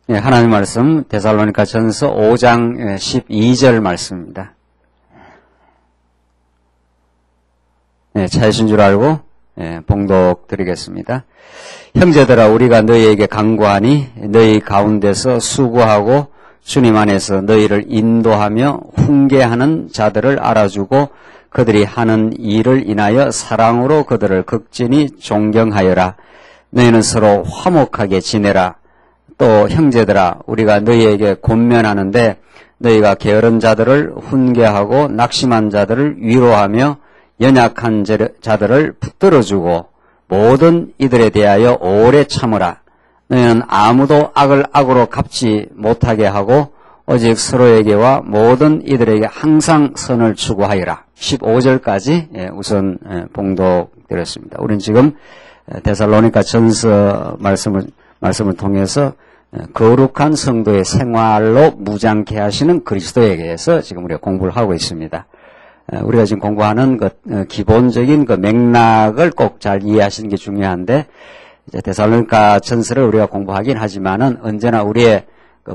예, 하나님 말씀 데살로니가 전서 5장 12절 말씀입니다. 예, 찾으신 줄 알고 봉독 드리겠습니다. 형제들아, 우리가 너희에게 간구하니 너희 가운데서 수고하고 주님 안에서 너희를 인도하며 훈계하는 자들을 알아주고 그들이 하는 일을 인하여 사랑으로 그들을 극진히 존경하여라. 너희는 서로 화목하게 지내라. 또 형제들아, 우리가 너희에게 권면하는데 너희가 게으른 자들을 훈계하고 낙심한 자들을 위로하며 연약한 자들을 붙들어주고 모든 이들에 대하여 오래 참으라. 너희는 아무도 악을 악으로 갚지 못하게 하고 오직 서로에게와 모든 이들에게 항상 선을 추구하여라. 15절까지 우선 봉독드렸습니다. 우리는 지금 데살로니가 전서 말씀을 통해서 거룩한 성도의 생활로 무장케 하시는 그리스도에게서 지금 우리가 공부를 하고 있습니다. 우리가 지금 공부하는 기본적인 맥락을 꼭 잘 이해하시는 게 중요한데, 이제 데살로니가 전서를 우리가 공부하긴 하지만은 언제나 우리의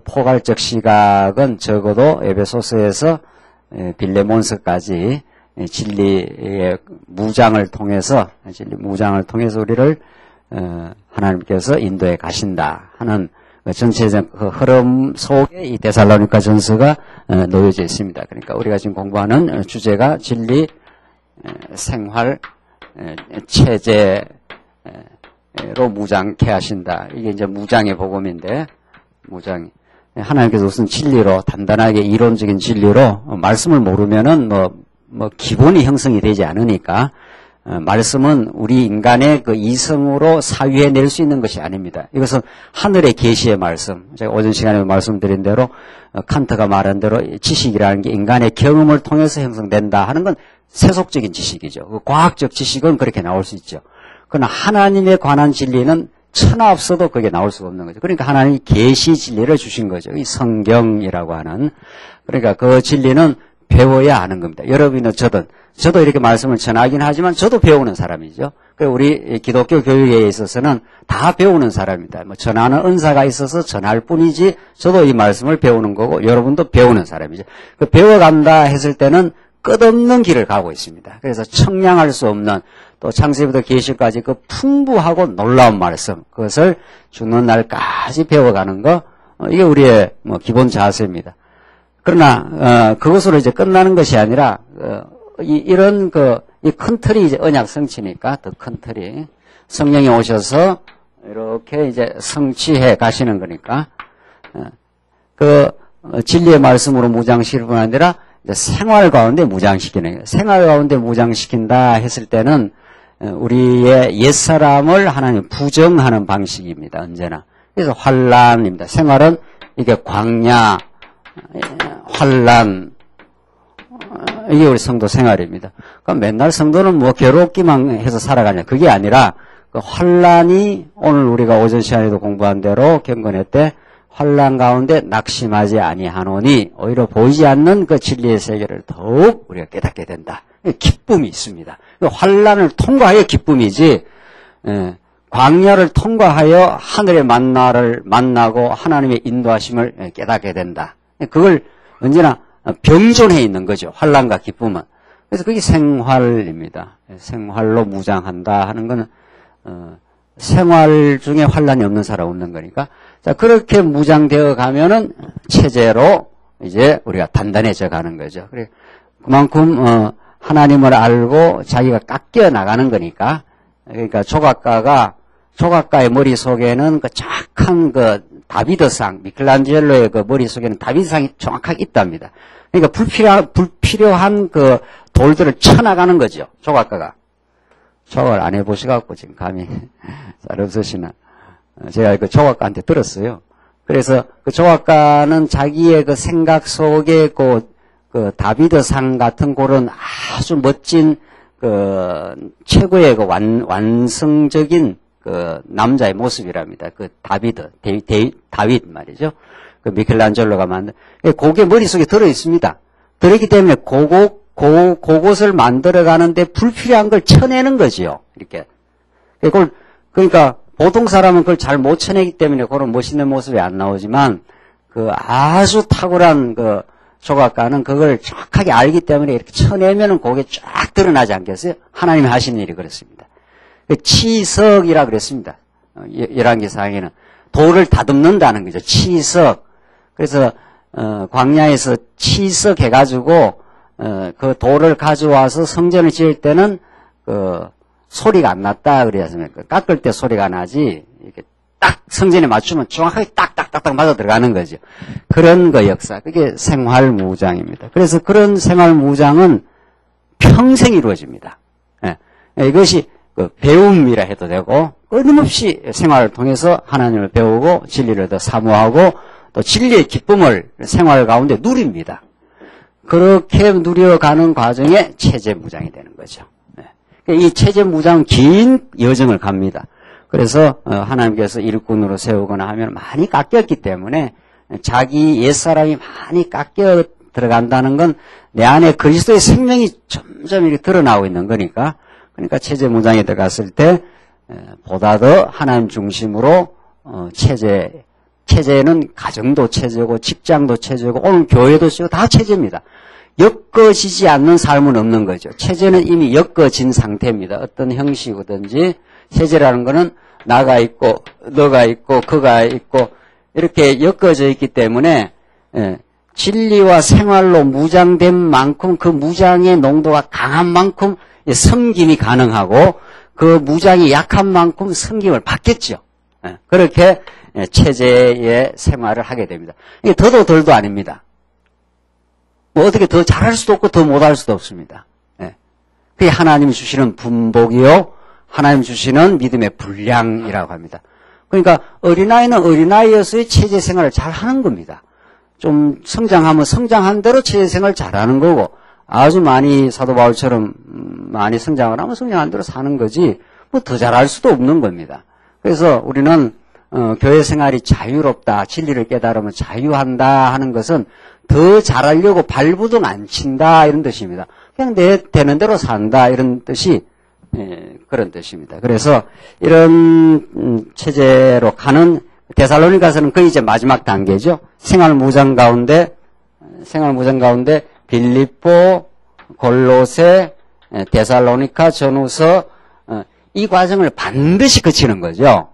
포괄적 시각은 적어도 에베소서에서 빌레몬서까지 진리의 무장을 통해서 우리를 하나님께서 인도해 가신다 하는 전체적 흐름 속에 이 데살로니가 전서가 놓여져 있습니다. 그러니까 우리가 지금 공부하는 주제가 진리, 생활, 체제로 무장케 하신다. 이게 이제 무장의 복음인데, 무장. 하나님께서 우선 진리로, 단단하게 이론적인 진리로, 말씀을 모르면은 기본이 형성이 되지 않으니까, 말씀은 우리 인간의 그 이성으로 사유해낼 수 있는 것이 아닙니다. 이것은 하늘의 계시의 말씀. 제가 오전 시간에 말씀드린 대로 칸트가 말한 대로 지식이라는 게 인간의 경험을 통해서 형성된다 하는 건 세속적인 지식이죠. 과학적 지식은 그렇게 나올 수 있죠. 그러나 하나님에 관한 진리는 천하 없어도 그게 나올 수가 없는 거죠. 그러니까 하나님이 계시 진리를 주신 거죠. 이 성경이라고 하는. 그러니까 그 진리는 배워야 하는 겁니다. 여러분은 저도 이렇게 말씀을 전하긴 하지만 저도 배우는 사람이죠. 우리 기독교 교육에 있어서는 다 배우는 사람입니다. 전하는 은사가 있어서 전할 뿐이지 저도 이 말씀을 배우는 거고 여러분도 배우는 사람이죠. 배워간다 했을 때는 끝없는 길을 가고 있습니다. 그래서 청량할 수 없는 또 창세기부터 계시까지 그 풍부하고 놀라운 말씀, 그것을 죽는 날까지 배워가는 거, 이게 우리의 기본 자세입니다. 그러나 그것으로 이제 끝나는 것이 아니라 이런 이 큰 틀이 이제 언약 성취니까, 더 큰 틀이 성령이 오셔서 이렇게 이제 성취해 가시는 거니까 진리의 말씀으로 무장시킬 뿐 아니라 이제 생활 가운데 무장시키는 거예요. 생활 가운데 무장시킨다 했을 때는 우리의 옛사람을 하나님 부정하는 방식입니다. 언제나. 그래서 환란입니다. 생활은 이게 광야, 환란, 이게 우리 성도 생활입니다. 그럼 맨날 성도는 괴롭기만 해서 살아가냐, 그게 아니라 그 환란이 오늘 우리가 오전 시간에도 공부한 대로 경건회 환란 가운데 낙심하지 아니하노니 오히려 보이지 않는 그 진리의 세계를 더욱 우리가 깨닫게 된다. 기쁨이 있습니다. 환란을 통과하여 기쁨이지, 광야를 통과하여 하늘의 만나를 만나고 하나님의 인도하심을 깨닫게 된다. 그걸 언제나 병존해 있는 거죠. 환란과 기쁨은. 그래서 그게 생활입니다. 생활로 무장한다 하는 거는 생활 중에 환란이 없는 사람 없는 거니까. 자, 그렇게 무장되어 가면은 체제로 이제 우리가 단단해져 가는 거죠. 그래 그만큼 하나님을 알고 자기가 깎여 나가는 거니까. 그러니까 조각가의 머릿속에는 그 정확한 다비드상, 미켈란젤로의 머릿속에는 다비드상이 정확하게 있답니다. 그러니까 불필요한 돌들을 쳐나가는 거죠, 조각가가. 조각을 안 해보셔갖고 지금 감이 잘 없으시나. 제가 조각가한테 들었어요. 그래서 조각가는 자기의 생각 속에 다비드상 같은 그런 아주 멋진 최고의 완성적인 남자의 모습이랍니다. 다윗 말이죠. 미켈란젤로가 만든. 그게 머릿속에 들어있습니다. 들어있기 때문에 그것을 만들어가는데 불필요한 걸 쳐내는 거지요. 이렇게. 그러니까 보통 사람은 그걸 잘 못 쳐내기 때문에 그런 멋있는 모습이 안 나오지만 그 아주 탁월한 그 조각가는 그걸 정확하게 알기 때문에 이렇게 쳐내면은 그게 쫙 드러나지 않겠어요? 하나님이 하시는 일이 그렇습니다. 치석이라 그랬습니다. 열왕기사에는 돌을 다듬는다는 거죠. 치석. 그래서 광야에서 치석 해가지고 그 돌을 가져와서 성전을 지을 때는 그 소리가 안 났다 그래야습니까? 깎을 때 소리가 나지 이렇게 딱 성전에 맞추면 정확하게 딱딱딱딱 맞아 들어가는 거죠. 그런 거 역사. 그게 생활무장입니다. 그래서 그런 생활무장은 평생 이루어집니다. 예. 이것이 그 배움이라 해도 되고 끊임없이 생활을 통해서 하나님을 배우고 진리를 더 사모하고 또 진리의 기쁨을 생활 가운데 누립니다. 그렇게 누려가는 과정에 체제무장이 되는 거죠. 이 체제무장은 긴 여정을 갑니다. 그래서 하나님께서 일꾼으로 세우거나 하면 많이 깎였기 때문에 자기 옛사람이 많이 깎여 들어간다는 건 내 안에 그리스도의 생명이 점점 이렇게 드러나고 있는 거니까 그러니까 체제무장에 들어갔을 때 보다 더 하나님 중심으로 체제는 가정도 체제고 직장도 체제고 오늘 교회도 체제고 다 체제입니다. 엮어지지 않는 삶은 없는 거죠. 체제는 이미 엮어진 상태입니다. 어떤 형식이든지 체제라는 거는 나가 있고 너가 있고 그가 있고 이렇게 엮어져 있기 때문에 진리와 생활로 무장된 만큼 그 무장의 농도가 강한 만큼 섬김이 가능하고 그 무장이 약한 만큼 섬김을 받겠죠. 그렇게 체제의 생활을 하게 됩니다. 이게 더도 덜도 아닙니다. 뭐 어떻게 더 잘할 수도 없고 더 못할 수도 없습니다. 그게 하나님이 주시는 분복이요. 하나님 주시는 믿음의 분량이라고 합니다. 그러니까 어린아이는 어린아이여서의 체제 생활을 잘 하는 겁니다. 좀 성장하면 성장한 대로 체제 생활을 잘하는 거고 아주 많이 사도 바울처럼 많이 성장을 하면 성장한 대로 사는 거지 뭐 더 잘할 수도 없는 겁니다. 그래서 우리는 교회 생활이 자유롭다, 진리를 깨달으면 자유한다 하는 것은 더 잘하려고 발부둥 안 친다 이런 뜻입니다. 그냥 내 되는 대로 산다 이런 뜻이 그런 뜻입니다. 그래서 이런 체제로 가는 데살로니가서는 거의 이제 마지막 단계죠. 생활무장 가운데 빌립보, 골로새, 데살로니가, 전후서 이 과정을 반드시 거치는 거죠.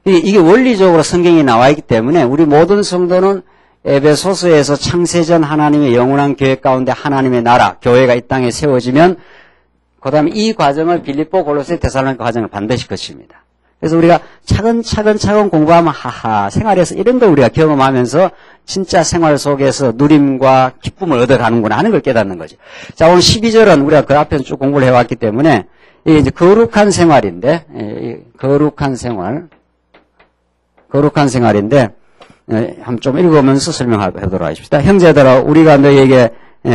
이게 원리적으로 성경에 나와 있기 때문에 우리 모든 성도는 에베소서에서 창세전 하나님의 영원한 계획 가운데 하나님의 나라, 교회가 이 땅에 세워지면 그 다음에 이 과정을 빌립보, 골로새, 데살로니가 과정을 반드시 거칩니다. 그래서 우리가 차근차근 공부하면 하하 생활에서 이런 걸 우리가 경험하면서 진짜 생활 속에서 누림과 기쁨을 얻어가는구나 하는 걸 깨닫는 거죠. 자, 오늘 12절은 우리가 그 앞에서 쭉 공부를 해왔기 때문에 이게 이제 거룩한 생활인데 거룩한 생활인데 한번 좀 읽으면서 설명하도록 하십시다. 형제들아 우리가 너희에게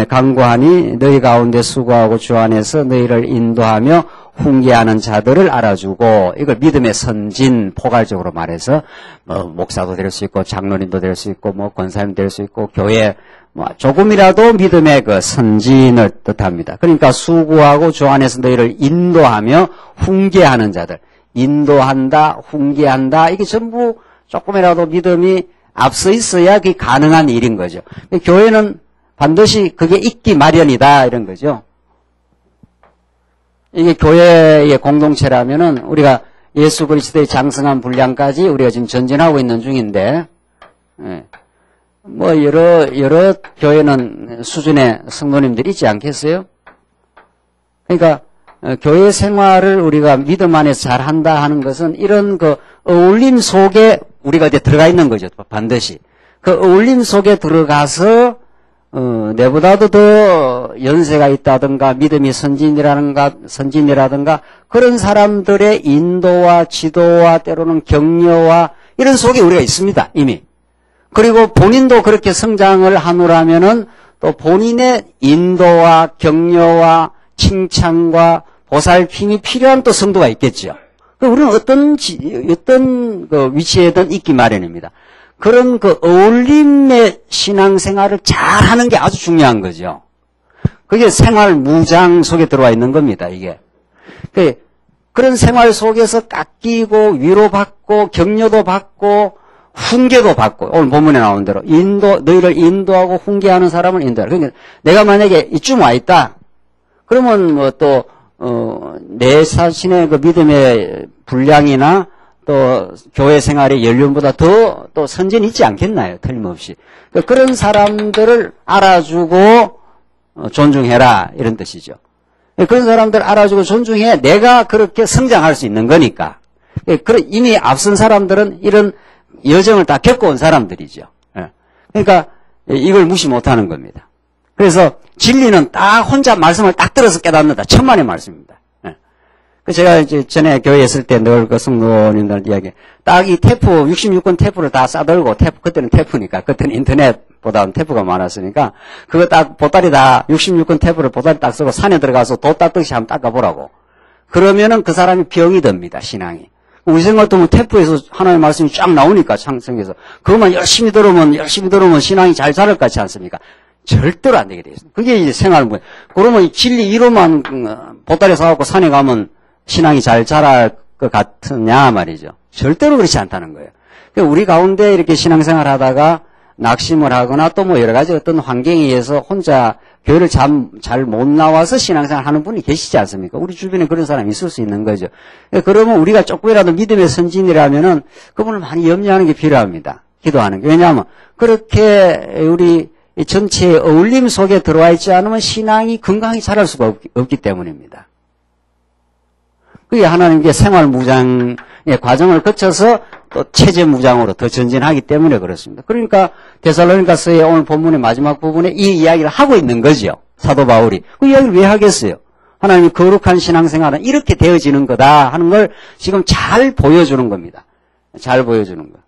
간구하니 너희 가운데 수고하고 주 안에서 너희를 인도하며 훈계하는 자들을 알아주고 이걸 믿음의 선진 포괄적으로 말해서 뭐 목사도 될 수 있고 장로님도 될 수 있고 뭐 권사님 될 수 있고 교회 뭐 조금이라도 믿음의 그 선진을 뜻합니다. 그러니까 수고하고 주 안에서 너희를 인도하며 훈계하는 자들 인도한다 훈계한다 이게 전부 조금이라도 믿음이 앞서 있어야 그게 가능한 일인 거죠. 교회는 반드시 그게 있기 마련이다 이런 거죠. 이게 교회의 공동체라면은 우리가 예수 그리스도의 장성한 분량까지 우리가 지금 전진하고 있는 중인데, 뭐 여러 교회는 수준의 성도님들이 있지 않겠어요? 그러니까 교회 생활을 우리가 믿음 안에서 잘 한다 하는 것은 이런 그 어울림 속에 우리가 이제 들어가 있는 거죠. 반드시 그 어울림 속에 들어가서 내보다도 더 연세가 있다든가 믿음이 선진이라든가 그런 사람들의 인도와 지도와 때로는 격려와 이런 속에 우리가 있습니다. 이미. 그리고 본인도 그렇게 성장을 하노라면은 또 본인의 인도와 격려와 칭찬과 보살핌이 필요한 또 성도가 있겠죠. 우리는 어떤 그 위치에든 있기 마련입니다. 그런 그 어울림의 신앙생활을 잘하는 게 아주 중요한 거죠. 그게 생활 무장 속에 들어와 있는 겁니다. 이게 그런 생활 속에서 깎이고 위로받고 격려도 받고 훈계도 받고 오늘 본문에 나온 대로 너희를 인도하고 훈계하는 사람을 인도하라. 그러니까 내가 만약에 이쯤 와 있다. 그러면 뭐 또 내 자신의 그 믿음의 분량이나 또 교회 생활의 연륜보다 더 또 선진이 있지 않겠나요? 틀림없이. 그러니까 그런 사람들을 알아주고 존중해라 이런 뜻이죠. 그런 사람들 알아주고 존중해 내가 그렇게 성장할 수 있는 거니까. 이미 앞선 사람들은 이런 여정을 다 겪어온 사람들이죠. 그러니까 이걸 무시 못하는 겁니다. 그래서 진리는 딱 혼자 말씀을 딱 들어서 깨닫는다. 천만의 말씀입니다. 제가 이제 전에 교회에 있을 때 늘 그 성도님들 이야기, 딱 이 테프, 66권 테프를 다 싸들고, 그때는 테프니까, 그때는 인터넷보다는 테프가 많았으니까, 그거 딱 보따리 다, 66권 테프를 보따리 딱 쓰고 산에 들어가서 도 닦듯이 한번 닦아보라고. 그러면은 그 사람이 병이 듭니다, 신앙이. 우리 생각도 뭐 테프에서 하나님의 말씀이 쫙 나오니까, 창성에서. 그것만 열심히 들으면 신앙이 잘 자랄 것 같지 않습니까? 절대로 안 되게 되어 있습니다. 그게 이제 생활문. 그러면 이 진리 이론만 보따리 사갖고 산에 가면 신앙이 잘 자랄 것 같으냐 말이죠. 절대로 그렇지 않다는 거예요. 그러니까 우리 가운데 이렇게 신앙생활 하다가 낙심을 하거나 또 뭐 여러 가지 어떤 환경에 의해서 혼자 교회를 잘 못 나와서 신앙생활 하는 분이 계시지 않습니까? 우리 주변에 그런 사람이 있을 수 있는 거죠. 그러면 우리가 조금이라도 믿음의 선진이라면은 그분을 많이 염려하는 게 필요합니다. 기도하는 게. 왜냐하면 그렇게 우리 전체의 어울림 속에 들어와 있지 않으면 신앙이 건강히 자랄 수가 없기 때문입니다. 그게 하나님께 생활 무장의 과정을 거쳐서 또 체제 무장으로 더 전진하기 때문에 그렇습니다. 그러니까 데살로니가서의 오늘 본문의 마지막 부분에 이 이야기를 하고 있는 거죠. 사도 바울이. 그 이야기를 왜 하겠어요? 하나님이 거룩한 신앙생활은 이렇게 되어지는 거다 하는 걸 지금 잘 보여주는 겁니다. 잘 보여주는 거.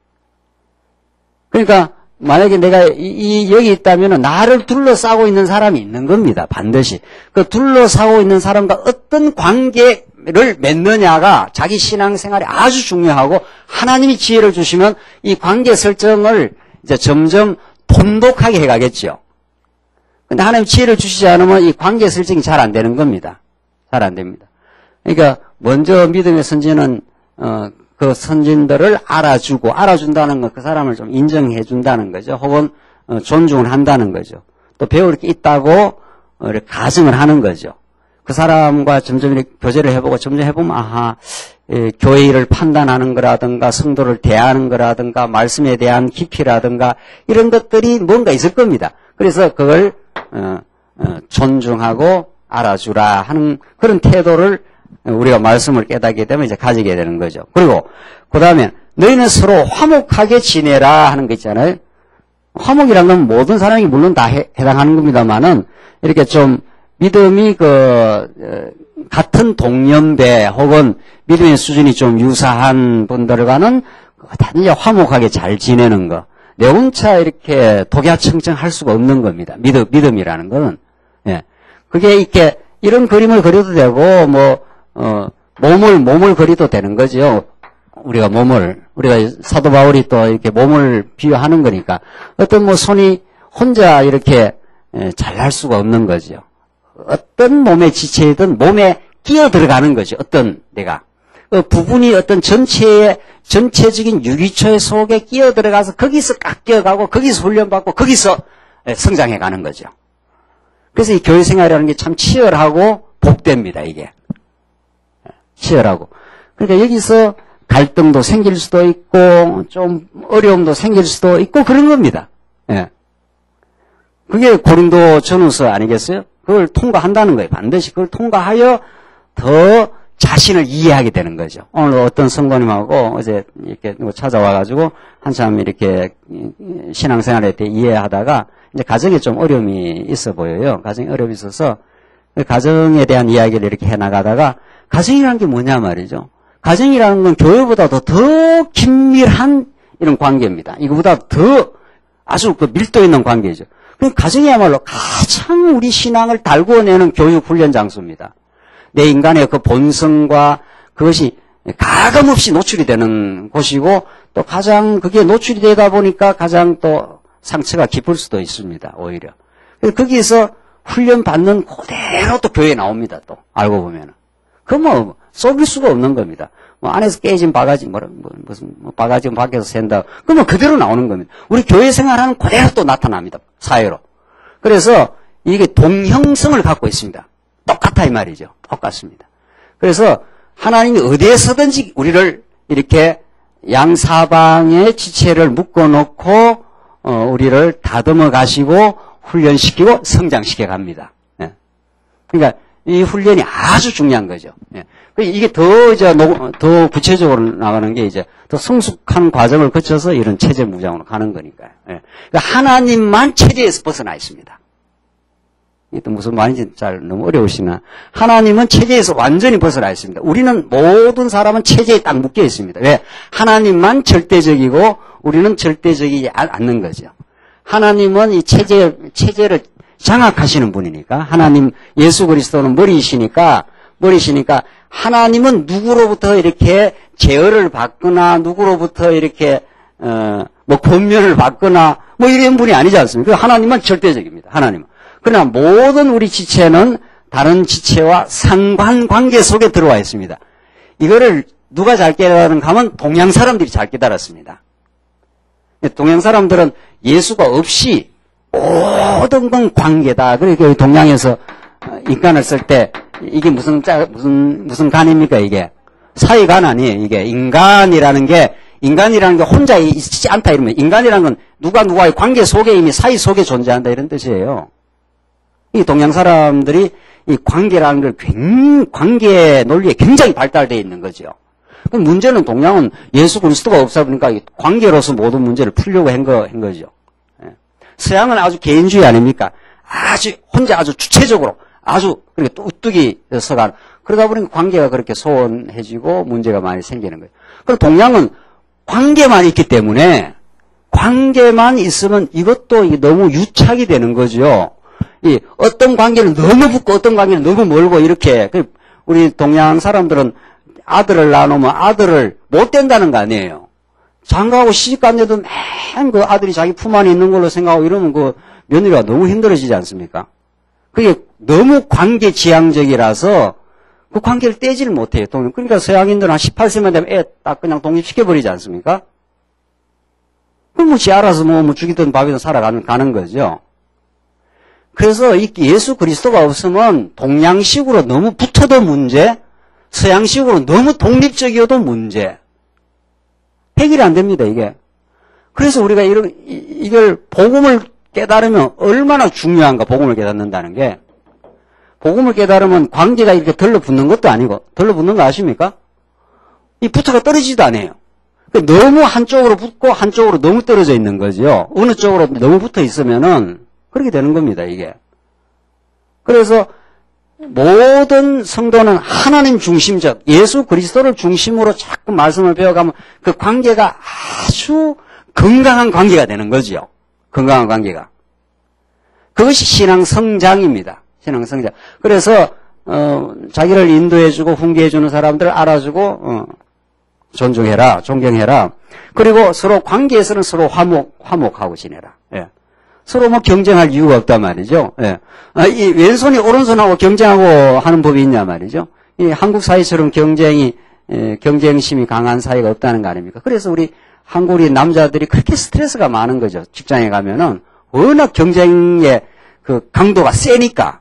그러니까 만약에 내가 여기 있다면 나를 둘러싸고 있는 사람이 있는 겁니다. 반드시. 그 둘러싸고 있는 사람과 어떤 관계를 맺느냐가 자기 신앙생활에 아주 중요하고 하나님이 지혜를 주시면 이 관계 설정을 이제 점점 돈독하게 해가겠죠. 근데 하나님 지혜를 주시지 않으면 이 관계 설정이 잘 안 되는 겁니다. 잘 안 됩니다. 그러니까 먼저 믿음의 선진은 그 선진들을 알아준다는 것, 그 사람을 좀 인정해 준다는 거죠. 혹은 존중을 한다는 거죠. 또 배울 게 있다고 이렇게 가정을 하는 거죠. 그 사람과 점점 이렇게 교제를 해보고 점점 해보면 아하, 교회 일을 판단하는 거라든가 성도를 대하는 거라든가 말씀에 대한 깊이라든가 이런 것들이 뭔가 있을 겁니다. 그래서 그걸 존중하고 알아주라 하는 그런 태도를 우리가 말씀을 깨닫게 되면 이제 가지게 되는 거죠. 그리고 그 다음에 너희는 서로 화목하게 지내라 하는 거 있잖아요. 화목이란 건 모든 사람이 물론 다 해당하는 겁니다만은 이렇게 좀 믿음이 같은 동년배 혹은 믿음의 수준이 좀 유사한 분들과는 대단히 화목하게 잘 지내는 거. 내 혼자 이렇게 독야청청 할 수가 없는 겁니다. 믿음이라는 거는. 예. 그게 이렇게 이런 그림을 그려도 되고 몸을 그리도 되는 거죠. 우리가 사도 바울이 또 이렇게 몸을 비유하는 거니까 어떤 손이 혼자 이렇게 잘할 수가 없는 거죠. 어떤 몸의 지체이든 몸에 끼어 들어가는 거죠. 어떤 내가. 그 부분이 어떤 전체적인 유기체 속에 끼어 들어가서 거기서 깎여가고 거기서 훈련받고 거기서 성장해 가는 거죠. 그래서 이 교회 생활이라는 게 참 치열하고 복됩니다, 이게. 치열하고. 그러니까 여기서 갈등도 생길 수도 있고, 좀 어려움도 생길 수도 있고, 그런 겁니다. 예. 그게 고린도 전후서 아니겠어요? 그걸 통과한다는 거예요. 반드시 그걸 통과하여 더 자신을 이해하게 되는 거죠. 오늘 어떤 성도님하고 어제 이렇게 찾아와가지고 한참 이렇게 신앙생활에 대해 이해하다가 이제 가정에 좀 어려움이 있어 보여요. 가정에 어려움이 있어서 그 가정에 대한 이야기를 이렇게 해나가다가 가정이라는 게 뭐냐 말이죠. 가정이라는 건 교회보다도 더 긴밀한 이런 관계입니다. 이거보다 더 아주 그 밀도 있는 관계죠. 그 가정이야말로 가장 우리 신앙을 달구어내는 교육 훈련 장소입니다. 내 인간의 그 본성과 그것이 가감없이 노출이 되는 곳이고 또 가장 그게 노출이 되다 보니까 가장 또 상처가 깊을 수도 있습니다. 오히려. 거기에서 훈련받는 그대로 또 교회에 나옵니다. 또 알고 보면은. 그 속일 수가 없는 겁니다. 뭐 안에서 깨진 바가지, 무슨 바가지 밖에서 샌다. 그러면 그대로 나오는 겁니다. 우리 교회 생활하는 그대로 또 나타납니다. 사회로. 그래서 이게 동형성을 갖고 있습니다. 똑같아 이 말이죠. 똑같습니다. 그래서 하나님이 어디에서든지 우리를 이렇게 양사방의 지체를 묶어놓고 우리를 다듬어 가시고 훈련시키고 성장시켜 갑니다. 예. 그러니까 이 훈련이 아주 중요한 거죠. 예. 이게 더 구체적으로 나가는 게 이제 더 성숙한 과정을 거쳐서 이런 체제 무장으로 가는 거니까요. 예. 그러니까 하나님만 체제에서 벗어나 있습니다. 이게 또 무슨 말인지 잘 너무 어려우시나. 하나님은 체제에서 완전히 벗어나 있습니다. 우리는 모든 사람은 체제에 딱 묶여 있습니다. 왜? 하나님만 절대적이고 우리는 절대적이지 않는 거죠. 하나님은 이 체제를 장악하시는 분이니까, 하나님 예수 그리스도는 머리이시니까 하나님은 누구로부터 이렇게 제어를 받거나 누구로부터 이렇게 뭐 권면을 받거나 뭐 이런 분이 아니지 않습니까? 하나님은 절대적입니다. 하나님은. 그러나 모든 우리 지체는 다른 지체와 상관관계 속에 들어와 있습니다. 이거를 누가 잘 깨달았는가 하면 동양 사람들이 잘 깨달았습니다. 동양 사람들은 예수가 없이 모든 건 관계다. 그러니까 동양에서 인간을 쓸 때 이게 무슨 간입니까 이게? 사이간 아니에요. 이게 인간이라는 게 혼자 있지 않다 이러면 인간이라는 건 누가의 관계 속에 이미 사이 속에 존재한다 이런 뜻이에요. 이 동양 사람들이 이 관계라는 걸 관계 논리에 굉장히 발달되어 있는 거죠. 그럼 문제는 동양은 예수 그리스도가 없어 보니까 관계로서 모든 문제를 풀려고 한 거죠. 서양은 아주 개인주의 아닙니까? 혼자 아주 주체적으로 그렇게 우뚝이 서가 그러다 보니까 관계가 그렇게 소원해지고 문제가 많이 생기는 거예요. 그럼 동양은 관계만 있기 때문에 관계만 있으면 이것도 너무 유착이 되는 거죠. 어떤 관계는 너무 붙고 어떤 관계는 너무 멀고 이렇게 우리 동양 사람들은 아들을 낳아놓으면 아들을 못 된다는 거 아니에요. 장가하고 시집간데도 맨 그 아들이 자기 품 안에 있는 걸로 생각하고 이러면 그 며느리가 너무 힘들어지지 않습니까? 그게 너무 관계 지향적이라서 그 관계를 떼지를 못해요. 그러니까 서양인들은 한 18세만 되면 애 딱 그냥 독립시켜버리지 않습니까? 그럼 뭐 지 알아서 뭐 죽이든 밥이든 살아가는 거죠. 그래서 이 예수 그리스도가 없으면 동양식으로 너무 붙어도 문제, 서양식으로 너무 독립적이어도 문제. 해결이 안 됩니다, 이게. 그래서 우리가 이걸 복음을 깨달으면 얼마나 중요한가, 복음을 깨닫는다는 게. 복음을 깨달으면 관계가 이렇게 덜러붙는 것도 아니고, 덜러붙는 거 아십니까? 이 붙어가 떨어지지도 않아요. 너무 한쪽으로 붙고 한쪽으로 너무 떨어져 있는 거죠. 어느 쪽으로 너무 붙어 있으면은 그렇게 되는 겁니다, 이게. 그래서 모든 성도는 하나님 중심적, 예수 그리스도를 중심으로 자꾸 말씀을 배워가면 그 관계가 아주 건강한 관계가 되는 거죠. 건강한 관계가. 그것이 신앙 성장입니다. 신앙 성장. 그래서 자기를 인도해주고 훈계해주는 사람들을 알아주고 존중해라, 존경해라. 그리고 서로 관계에서는 서로 화목하고 지내라. 예. 서로 뭐 경쟁할 이유가 없단 말이죠. 예. 이 왼손이 오른손하고 경쟁하고 하는 법이 있냐 말이죠. 이 한국 사회처럼 경쟁심이 강한 사회가 없다는 거 아닙니까? 그래서 우리 한국의 남자들이 그렇게 스트레스가 많은 거죠. 직장에 가면은 워낙 경쟁의 그 강도가 세니까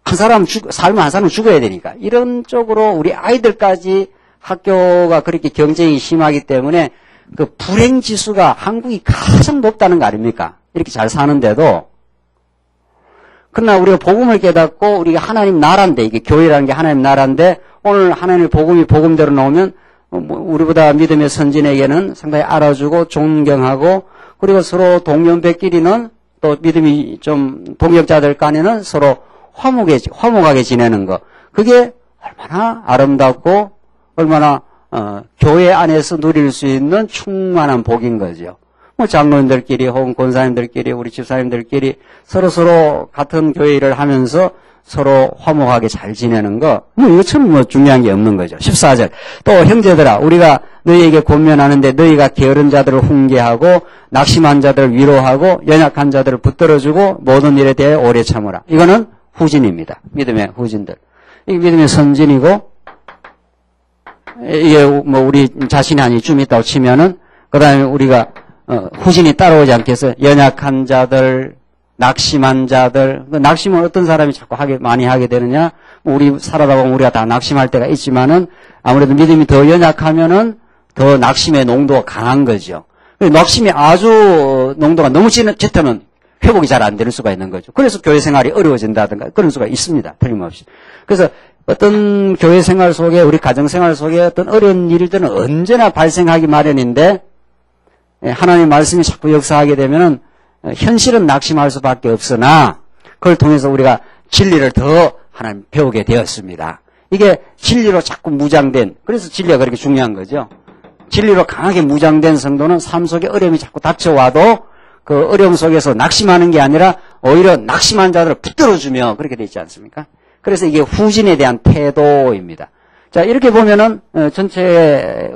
한 사람 살면 한 사람은 죽어야 되니까 이런 쪽으로 우리 아이들까지 학교가 그렇게 경쟁이 심하기 때문에 그 불행 지수가 한국이 가장 높다는 거 아닙니까? 이렇게 잘 사는데도. 그러나 우리가 복음을 깨닫고 우리가 하나님 나라인데, 이게 교회라는 게 하나님 나라인데, 오늘 하나님의 복음이 복음대로 나오면 우리보다 믿음의 선진에게는 상당히 알아주고 존경하고, 그리고 서로 동년배끼리는 또 믿음이 좀 동역자들 간에는 서로 화목하게 지내는 거. 그게 얼마나 아름답고 얼마나 교회 안에서 누릴 수 있는 충만한 복인 거죠. 뭐 장로님들끼리 혹은 권사님들끼리 우리 집사님들끼리 서로 같은 교회 일을 하면서 서로 화목하게 잘 지내는 거, 뭐 이것처럼 뭐 중요한 게 없는 거죠. 14절. 또 형제들아, 우리가 너희에게 권면하는데 너희가 게으른 자들을 훈계하고 낙심한 자들을 위로하고 연약한 자들을 붙들어주고 모든 일에 대해 오래 참으라. 이거는 후진입니다. 믿음의 후진들. 이 믿음의 선진이고 이게 뭐 우리 자신이 한 이쯤 있다고 치면은 그 다음에 우리가 후진이 따라오지 않겠어요? 연약한 자들, 낙심한 자들. 그 낙심은 어떤 사람이 자꾸 많이 하게 되느냐? 우리 살아다 보면 우리가 다 낙심할 때가 있지만은 아무래도 믿음이 더 연약하면은 더 낙심의 농도가 강한 거죠. 낙심이 아주 농도가 너무 짙으면 회복이 잘 안 되는 수가 있는 거죠. 그래서 교회 생활이 어려워진다든가 그런 수가 있습니다. 틀림없이. 그래서 어떤 교회 생활 속에 우리 가정 생활 속에 어떤 어려운 일들은 언제나 발생하기 마련인데 하나님의 말씀이 자꾸 역사하게 되면은 현실은 낙심할 수밖에 없으나 그걸 통해서 우리가 진리를 더 하나님 배우게 되었습니다. 이게 진리로 자꾸 무장된, 그래서 진리가 그렇게 중요한 거죠. 진리로 강하게 무장된 성도는 삶 속에 어려움이 자꾸 닥쳐와도 그 어려움 속에서 낙심하는 게 아니라 오히려 낙심한 자들을 붙들어주며 그렇게 되어 있지 않습니까? 그래서 이게 후진에 대한 태도입니다. 자, 이렇게 보면은 전체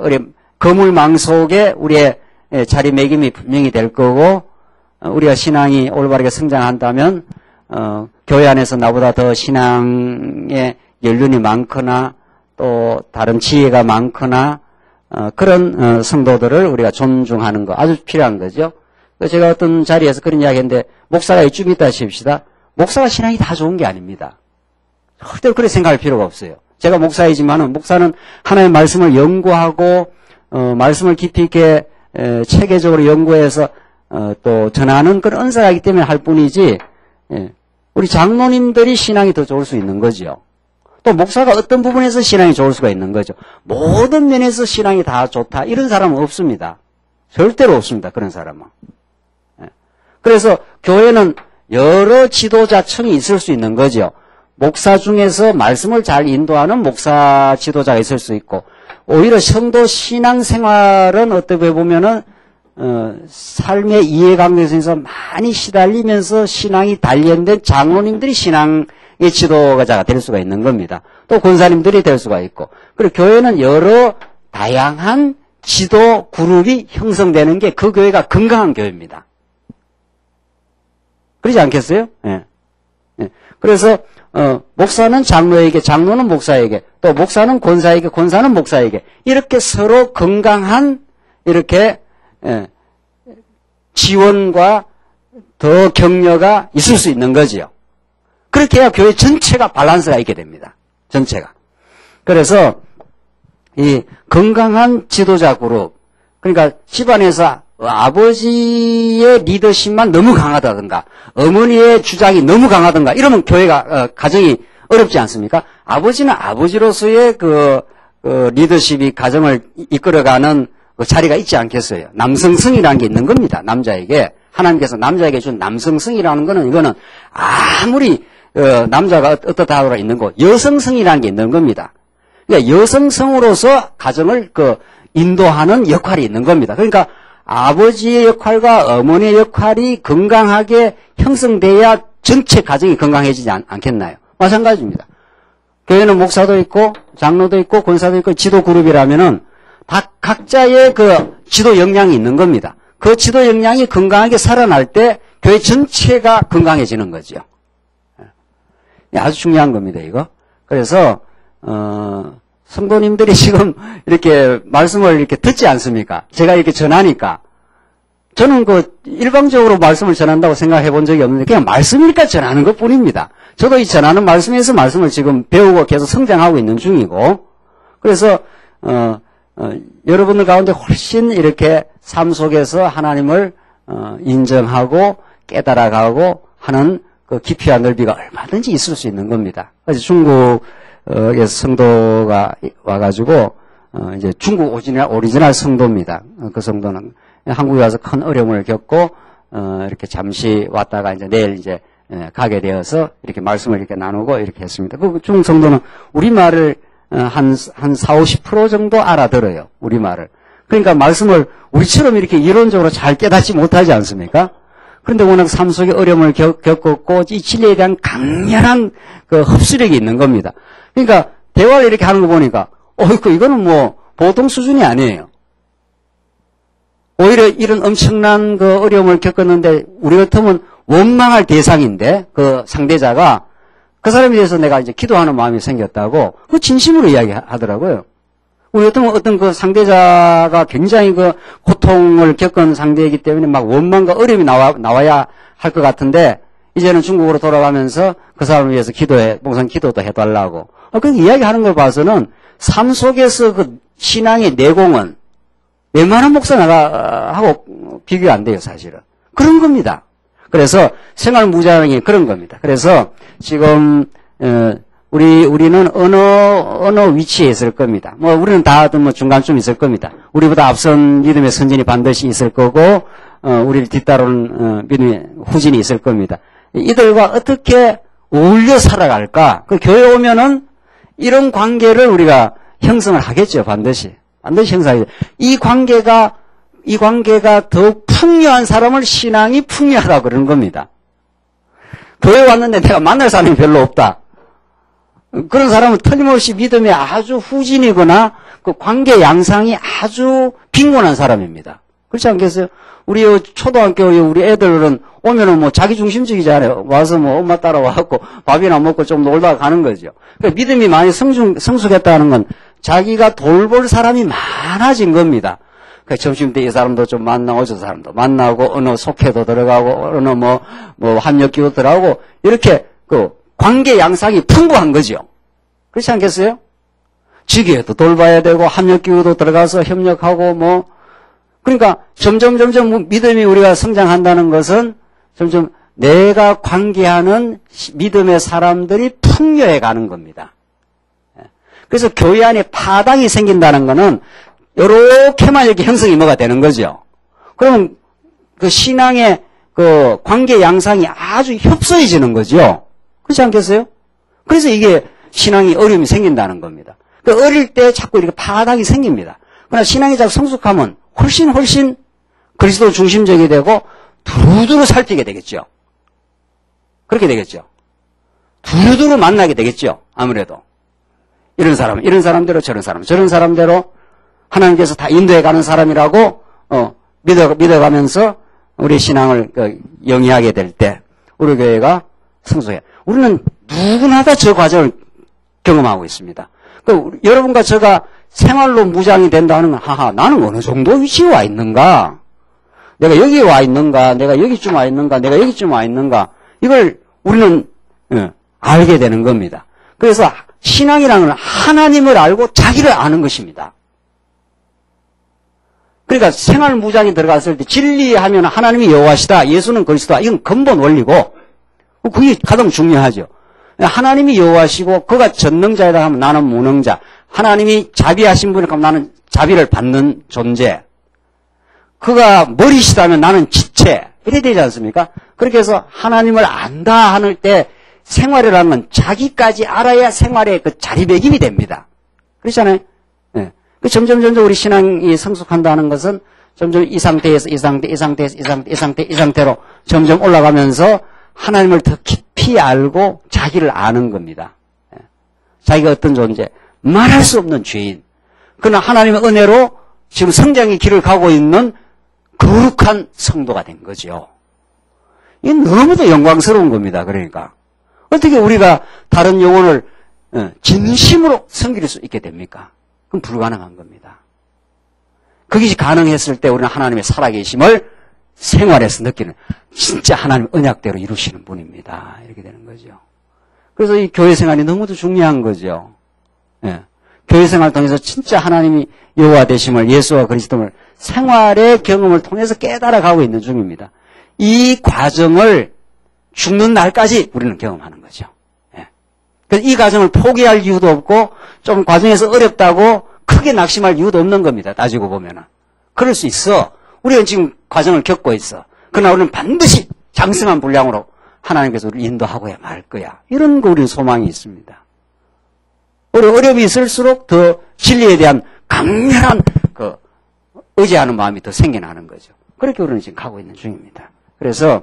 거물망 속에 우리의 자리매김이 분명히 될 거고 우리가 신앙이 올바르게 성장한다면 교회 안에서 나보다 더 신앙의 연륜이 많거나 또 다른 지혜가 많거나 그런 성도들을 우리가 존중하는 거 아주 필요한 거죠. 제가 어떤 자리에서 그런 이야기 했는데 목사가 이쯤 있다 칩시다. 목사가 신앙이 다 좋은 게 아닙니다. 절대로 그렇게 생각할 필요가 없어요. 제가 목사이지만은 목사는 하나님의 말씀을 연구하고 말씀을 깊이 있게 체계적으로 연구해서 또 전하는 그런 은사이기 때문에 할 뿐이지 우리 장로님들이 신앙이 더 좋을 수 있는 거죠. 또 목사가 어떤 부분에서 신앙이 좋을 수가 있는 거죠. 모든 면에서 신앙이 다 좋다 이런 사람은 없습니다. 절대로 없습니다. 그런 사람은. 그래서 교회는 여러 지도자층이 있을 수 있는 거죠. 목사 중에서 말씀을 잘 인도하는 목사 지도자가 있을 수 있고 오히려 성도 신앙생활은 어떻게 보면은 삶의 이해관계에서 많이 시달리면서 신앙이 단련된 장로님들이 신앙의 지도자가 될 수가 있는 겁니다. 또 권사님들이 될 수가 있고 그리고 교회는 여러 다양한 지도 그룹이 형성되는 게 그 교회가 건강한 교회입니다. 그러지 않겠어요? 예. 예. 그래서 목사는 장로에게, 장로는 목사에게, 또 목사는 권사에게, 권사는 목사에게 이렇게 서로 건강한 이렇게 지원과 더 격려가 있을 수 있는 거지요. 그렇게 해야 교회 전체가 밸런스가 있게 됩니다. 전체가. 그래서 이 건강한 지도자 그룹, 그러니까 집안에서 아버지의 리더십만 너무 강하다든가 어머니의 주장이 너무 강하든가 이러면 교회가 가정이 어렵지 않습니까? 아버지는 아버지로서의 그 리더십이 가정을 이끌어가는 그 자리가 있지 않겠어요? 남성성이라는 게 있는 겁니다. 남자에게 하나님께서 남자에게 준 남성성이라는 거는 이거는 아무리 남자가 어떻다 하더라도 있는 거 여성성이라는 게 있는 겁니다. 그러니까 여성성으로서 가정을 인도하는 역할이 있는 겁니다. 그러니까 아버지의 역할과 어머니의 역할이 건강하게 형성돼야 전체 가정이 건강해지지 않겠나요? 마찬가지입니다. 교회는 목사도 있고 장로도 있고 권사도 있고 지도 그룹이라면은 다 각자의 그 지도 역량이 있는 겁니다. 그 지도 역량이 건강하게 살아날 때 교회 전체가 건강해지는 거죠. 아주 중요한 겁니다, 이거. 그래서 성도님들이 지금 이렇게 말씀을 이렇게 듣지 않습니까? 제가 이렇게 전하니까. 저는 일방적으로 말씀을 전한다고 생각해 본 적이 없는데 그냥 말씀이니까 전하는 것 뿐입니다. 저도 이 전하는 말씀에서 말씀을 지금 배우고 계속 성장하고 있는 중이고 그래서, 여러분들 가운데 훨씬 이렇게 삶 속에서 하나님을, 인정하고 깨달아가고 하는 그 깊이와 넓이가 얼마든지 있을 수 있는 겁니다. 그래서 중국에서 성도가 와가지고 이제 중국 오리지널 성도입니다. 그 성도는 한국에 와서 큰 어려움을 겪고 이렇게 잠시 왔다가 이제 내일 이제 가게 되어서 이렇게 말씀을 이렇게 나누고 이렇게 했습니다. 그 중국 성도는 우리말을 한 40-50% 정도 알아들어요. 우리말을. 그러니까 말씀을 우리처럼 이렇게 이론적으로 잘 깨닫지 못하지 않습니까? 그런데 워낙 삶 속에 어려움을 겪었고 이 진리에 대한 강렬한 그 흡수력이 있는 겁니다. 그러니까 대화를 이렇게 하는 거 보니까 이거는 뭐 보통 수준이 아니에요. 오히려 이런 엄청난 그 어려움을 겪었는데 우리 같으면 원망할 대상인데 그 상대자가 그 사람에 대해서 내가 이제 기도하는 마음이 생겼다고 그 진심으로 이야기하더라고요. 우리 어떤 그 상대자가 굉장히 그 고통을 겪은 상대이기 때문에 막 원망과 어려움이 나와야 할 것 같은데, 이제는 중국으로 돌아가면서 그 사람을 위해서 봉선 기도도 해달라고. 그 이야기하는 걸 봐서는 삶 속에서 그 신앙의 내공은 웬만한 목사하고 비교가 안 돼요, 사실은. 그런 겁니다. 그래서 생활 무장이 그런 겁니다. 그래서 지금, 우리는 어느 위치에 있을 겁니다. 우리는 다 중간쯤 있을 겁니다. 우리보다 앞선 믿음의 선진이 반드시 있을 거고, 우리를 뒤따르는 믿음의 후진이 있을 겁니다. 이들과 어떻게 어울려 살아갈까? 그 교회 오면은 이런 관계를 우리가 형성을 하겠죠, 반드시 형성하겠죠. 이 관계가 더욱 풍요한 사람을 신앙이 풍요하다고 그러는 겁니다. 교회 왔는데 내가 만날 사람이 별로 없다. 그런 사람은 틀림없이 믿음이 아주 후진이거나 그 관계 양상이 아주 빈곤한 사람입니다. 그렇지 않겠어요? 우리 초등학교 우리 애들은 오면은 자기중심적이잖아요. 와서 엄마 따라와갖고 밥이나 먹고 좀 놀다가 가는 거죠. 그러니까 믿음이 많이 성숙했다는 건 자기가 돌볼 사람이 많아진 겁니다. 그 점심때 이 사람도 좀 만나고 저 사람도 만나고 어느 속회도 들어가고 어느 합력기도 들어가고 이렇게 그 관계 양상이 풍부한 거죠. 그렇지 않겠어요? 지교회도 돌봐야 되고 합력기구도 들어가서 협력하고 그러니까 점점 믿음이 우리가 성장한다는 것은 점점 내가 관계하는 믿음의 사람들이 풍요해 가는 겁니다. 그래서 교회 안에 파당이 생긴다는 것은 요렇게만 이렇게 형성이 되는 거죠. 그러면 그 신앙의 그 관계 양상이 아주 협소해지는 거죠. 그렇지 않겠어요? 그래서 이게 신앙이 어려움이 생긴다는 겁니다. 그 어릴 때 자꾸 이렇게 파당이 생깁니다. 그러나 신앙이 자꾸 성숙하면 훨씬 그리스도 중심적이 되고 두루두루 살피게 되겠죠. 그렇게 되겠죠. 두루두루 만나게 되겠죠. 아무래도. 이런 사람대로 저런 사람대로 하나님께서 다 인도해 가는 사람이라고 믿어가면서 우리 신앙을 영위하게 될 때 우리 교회가 성숙해. 우리는 누구나 다 저 과정을 경험하고 있습니다. 여러분과 제가 생활로 무장이 된다는 건 나는 어느 정도 위치에 와 있는가? 내가 여기에 와 있는가? 내가 여기쯤 와 있는가? 내가 여기쯤 와 있는가? 이걸 우리는 알게 되는 겁니다. 그래서 신앙이라는 건 하나님을 알고 자기를 아는 것입니다. 그러니까 생활 무장에 들어갔을 때 진리하면 하나님이 여호와시다. 예수는 그리스도다. 이건 근본 원리고 그게 가장 중요하죠. 하나님이 여호와시고 그가 전능자이다 하면 나는 무능자. 하나님이 자비하신 분이니까 나는 자비를 받는 존재. 그가 머리시다면 나는 지체. 이래 되지 않습니까? 그렇게 해서 하나님을 안다 하는 때 생활이라는 건 자기까지 알아야 생활의 그 자리매김이 됩니다. 그렇잖아요? 네. 점점 우리 신앙이 성숙한다는 것은 점점 이 상태에서 이 상태로 점점 올라가면서 하나님을 더 깊이 알고 자기를 아는 겁니다. 자기가 어떤 존재, 말할 수 없는 죄인. 그러나 하나님의 은혜로 지금 성장의 길을 가고 있는 거룩한 성도가 된 거죠. 이게 너무도 영광스러운 겁니다. 그러니까 어떻게 우리가 다른 영혼을 진심으로 섬길 수 있게 됩니까? 그건 불가능한 겁니다. 그것이 가능했을 때 우리는 하나님의 살아계심을 생활에서 느끼는 진짜 하나님 언약대로 이루시는 분입니다. 이렇게 되는 거죠. 그래서 이 교회 생활이 너무도 중요한 거죠. 예. 교회 생활을 통해서 진짜 하나님이 여호와 되심을 예수와 그리스도를 생활의 경험을 통해서 깨달아가고 있는 중입니다. 이 과정을 죽는 날까지 우리는 경험하는 거죠. 예. 그래서 이 과정을 포기할 이유도 없고 좀 과정에서 어렵다고 크게 낙심할 이유도 없는 겁니다. 따지고 보면은. 그럴 수 있어. 우리는 지금 과정을 겪고 있어. 그러나 우리는 반드시 장성한 분량으로 하나님께서 우리를 인도하고야 말 거야. 이런 거 우리는 소망이 있습니다. 우리 어려움이 있을수록 더 진리에 대한 강렬한 그 의지하는 마음이 더 생겨나는 거죠. 그렇게 우리는 지금 가고 있는 중입니다. 그래서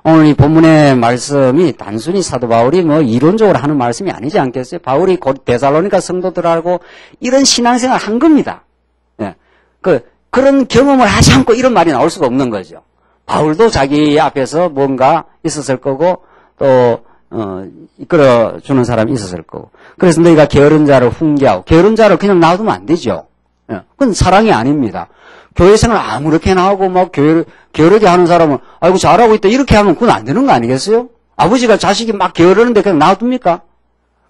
오늘 이 본문의 말씀이 단순히 사도 바울이 이론적으로 하는 말씀이 아니지 않겠어요? 바울이 곧 데살로니가 성도들하고 이런 신앙생활 한 겁니다. 예. 그런 경험을 하지 않고 이런 말이 나올 수가 없는 거죠. 바울도 자기 앞에서 뭔가 있었을 거고 또 이끌어주는 사람이 있었을 거고. 그래서 너희가 게으른 자를 훈계하고, 게으른 자를 그냥 놔두면 안 되죠. 예. 그건 사랑이 아닙니다. 교회 생활 아무렇게나 하고 막 게으르게 하는 사람은 아이고 잘하고 있다 이렇게 하면 그건 안 되는 거 아니겠어요? 아버지가 자식이 막 게으르는데 그냥 놔둡니까?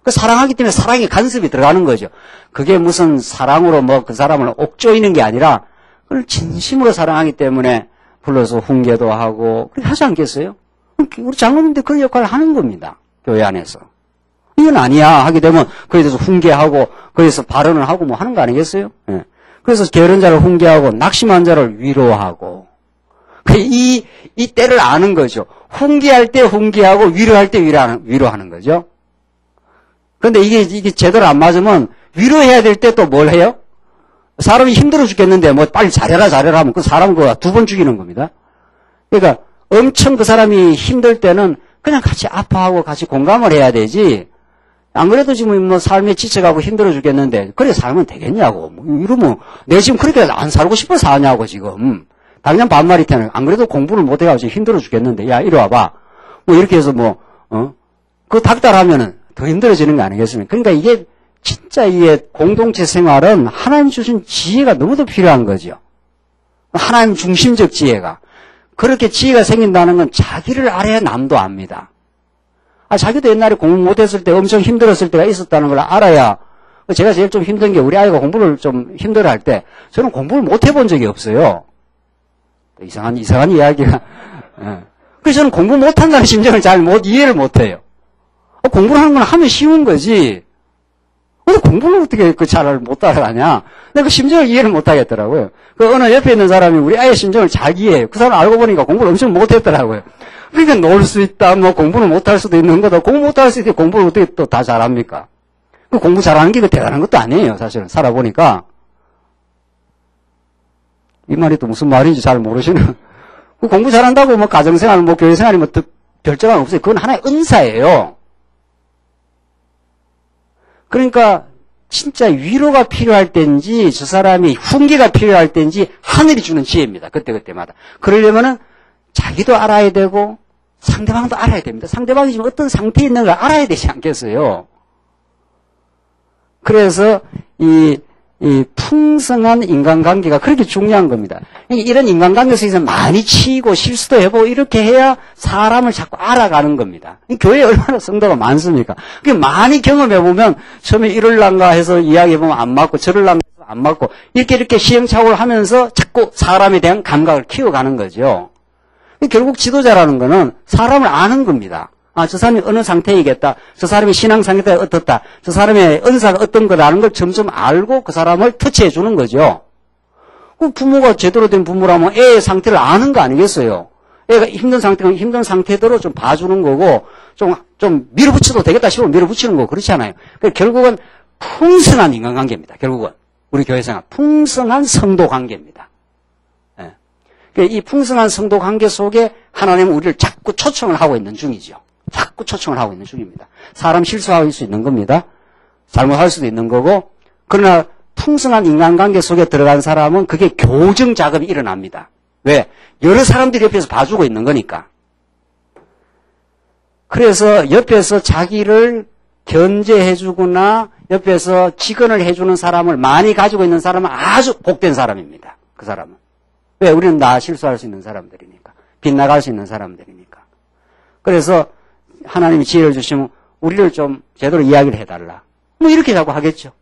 그 사랑하기 때문에 사랑의 간섭이 들어가는 거죠. 그게 무슨 사랑으로 뭐 그 사람을 옥조이는 게 아니라 그걸 진심으로 사랑하기 때문에 불러서 훈계도 하고 그렇게 하지 않겠어요? 우리 장로님들 그런 역할을 하는 겁니다. 교회 안에서. 이건 아니야 하게 되면 거기에 대해서 훈계하고 거기에서 발언을 하고 뭐 하는 거 아니겠어요? 예. 그래서 게으른 자를 훈계하고 낙심한 자를 위로하고 이 때를 아는 거죠. 훈계할 때 훈계하고 위로할 때 위로하는 거죠. 그런데 이게 제대로 안 맞으면 위로해야 될 때 또 뭘 해요? 사람이 힘들어 죽겠는데 뭐 빨리 잘해라 하면 그 사람 그거 2번 죽이는 겁니다. 그러니까 엄청 그 사람이 힘들 때는 그냥 같이 아파하고 같이 공감을 해야 되지. 안 그래도 지금 뭐 삶에 지쳐가고 힘들어 죽겠는데 그래 살면 되겠냐고. 뭐 이러면 내 지금 그렇게 안 살고 싶어 사냐고 지금. 당장 반말이 되는. 안 그래도 공부를 못해가지고 지금 힘들어 죽겠는데 야 이리 와봐. 뭐 이렇게 해서 그거 닥달하면은 더 힘들어지는 거 아니겠습니까? 그러니까 이게 진짜 이게 공동체 생활은 하나님 주신 지혜가 너무도 필요한 거죠. 하나님 중심적 지혜가. 그렇게 지혜가 생긴다는 건 자기를 알아야 남도 압니다. 자기도 옛날에 공부 못했을 때 엄청 힘들었을 때가 있었다는 걸 알아야. 제가 제일 좀 힘든 게 우리 아이가 공부를 좀 힘들어할 때 저는 공부를 못해본 적이 없어요. 이상한 이야기가. 그래서 저는 공부 못한다는 심정을 잘 이해를 못해요. 공부를 하는 건 하면 쉬운 거지. 근데 공부를 어떻게 잘 못 따라가냐. 근데 그 심정을 이해를 못 하겠더라고요. 어느 옆에 있는 사람이 우리 아이의 심정을 잘 이해해요. 그 사람 알고 보니까 공부를 엄청 못했더라고요. 그러니까 놀 수 있다, 뭐 공부를 못할 수도 있는 거다. 공부 못할 수 있게 공부를 어떻게 또 다 잘합니까? 공부 잘하는 게 대단한 것도 아니에요, 사실은. 살아보니까. 이 말이 또 무슨 말인지 잘 모르시는. 공부 잘한다고 뭐 가정생활, 뭐 교회생활이 뭐 별점은 없어요. 그건 하나의 은사예요. 그러니까 진짜 위로가 필요할 때인지 저 사람이 훈계가 필요할 때인지 하늘이 주는 지혜입니다. 그때마다. 그러려면은 자기도 알아야 되고 상대방도 알아야 됩니다. 상대방이 지금 어떤 상태에 있는 걸 알아야 되지 않겠어요? 그래서 이 풍성한 인간관계가 그렇게 중요한 겁니다. 이런 인간관계 속에서 많이 치이고 실수도 해보고 이렇게 해야 사람을 자꾸 알아가는 겁니다. 교회에 얼마나 성도가 많습니까? 많이 경험해보면 처음에 이럴란가 해서 이야기해보면 안 맞고 저럴란가 해서 안 맞고 이렇게 시행착오를 하면서 자꾸 사람에 대한 감각을 키워가는 거죠. 결국 지도자라는 거는 사람을 아는 겁니다. 저 사람이 어느 상태이겠다. 저 사람의 신앙 상태가 어떻다. 저 사람의 은사가 어떤 거라는 걸 점점 알고 그 사람을 터치해 주는 거죠. 부모가 제대로 된 부모라면 애의 상태를 아는 거 아니겠어요? 애가 힘든 상태면 힘든 상태대로 좀 봐주는 거고, 좀 밀어붙여도 되겠다 싶으면 밀어붙이는 거고, 그렇잖아요. 결국은 풍성한 인간관계입니다. 결국은. 우리 교회생활. 풍성한 성도 관계입니다. 이 풍성한 성도 관계 속에 하나님은 우리를 자꾸 초청을 하고 있는 중이죠. 자꾸 초청을 하고 있는 중입니다. 사람 실수할 수 있는 겁니다. 잘못할 수도 있는 거고, 그러나 풍성한 인간관계 속에 들어간 사람은 그게 교정 작업이 일어납니다. 왜? 여러 사람들이 옆에서 봐주고 있는 거니까. 그래서 옆에서 자기를 견제해주거나 옆에서 직언을 해주는 사람을 많이 가지고 있는 사람은 아주 복된 사람입니다. 그 사람은. 왜? 우리는 다 실수할 수 있는 사람들이니까. 빗나갈 수 있는 사람들이니까. 그래서 하나님이 지혜를 주시면 우리를 좀 제대로 이야기를 해달라. 뭐 이렇게 자꾸 하겠죠.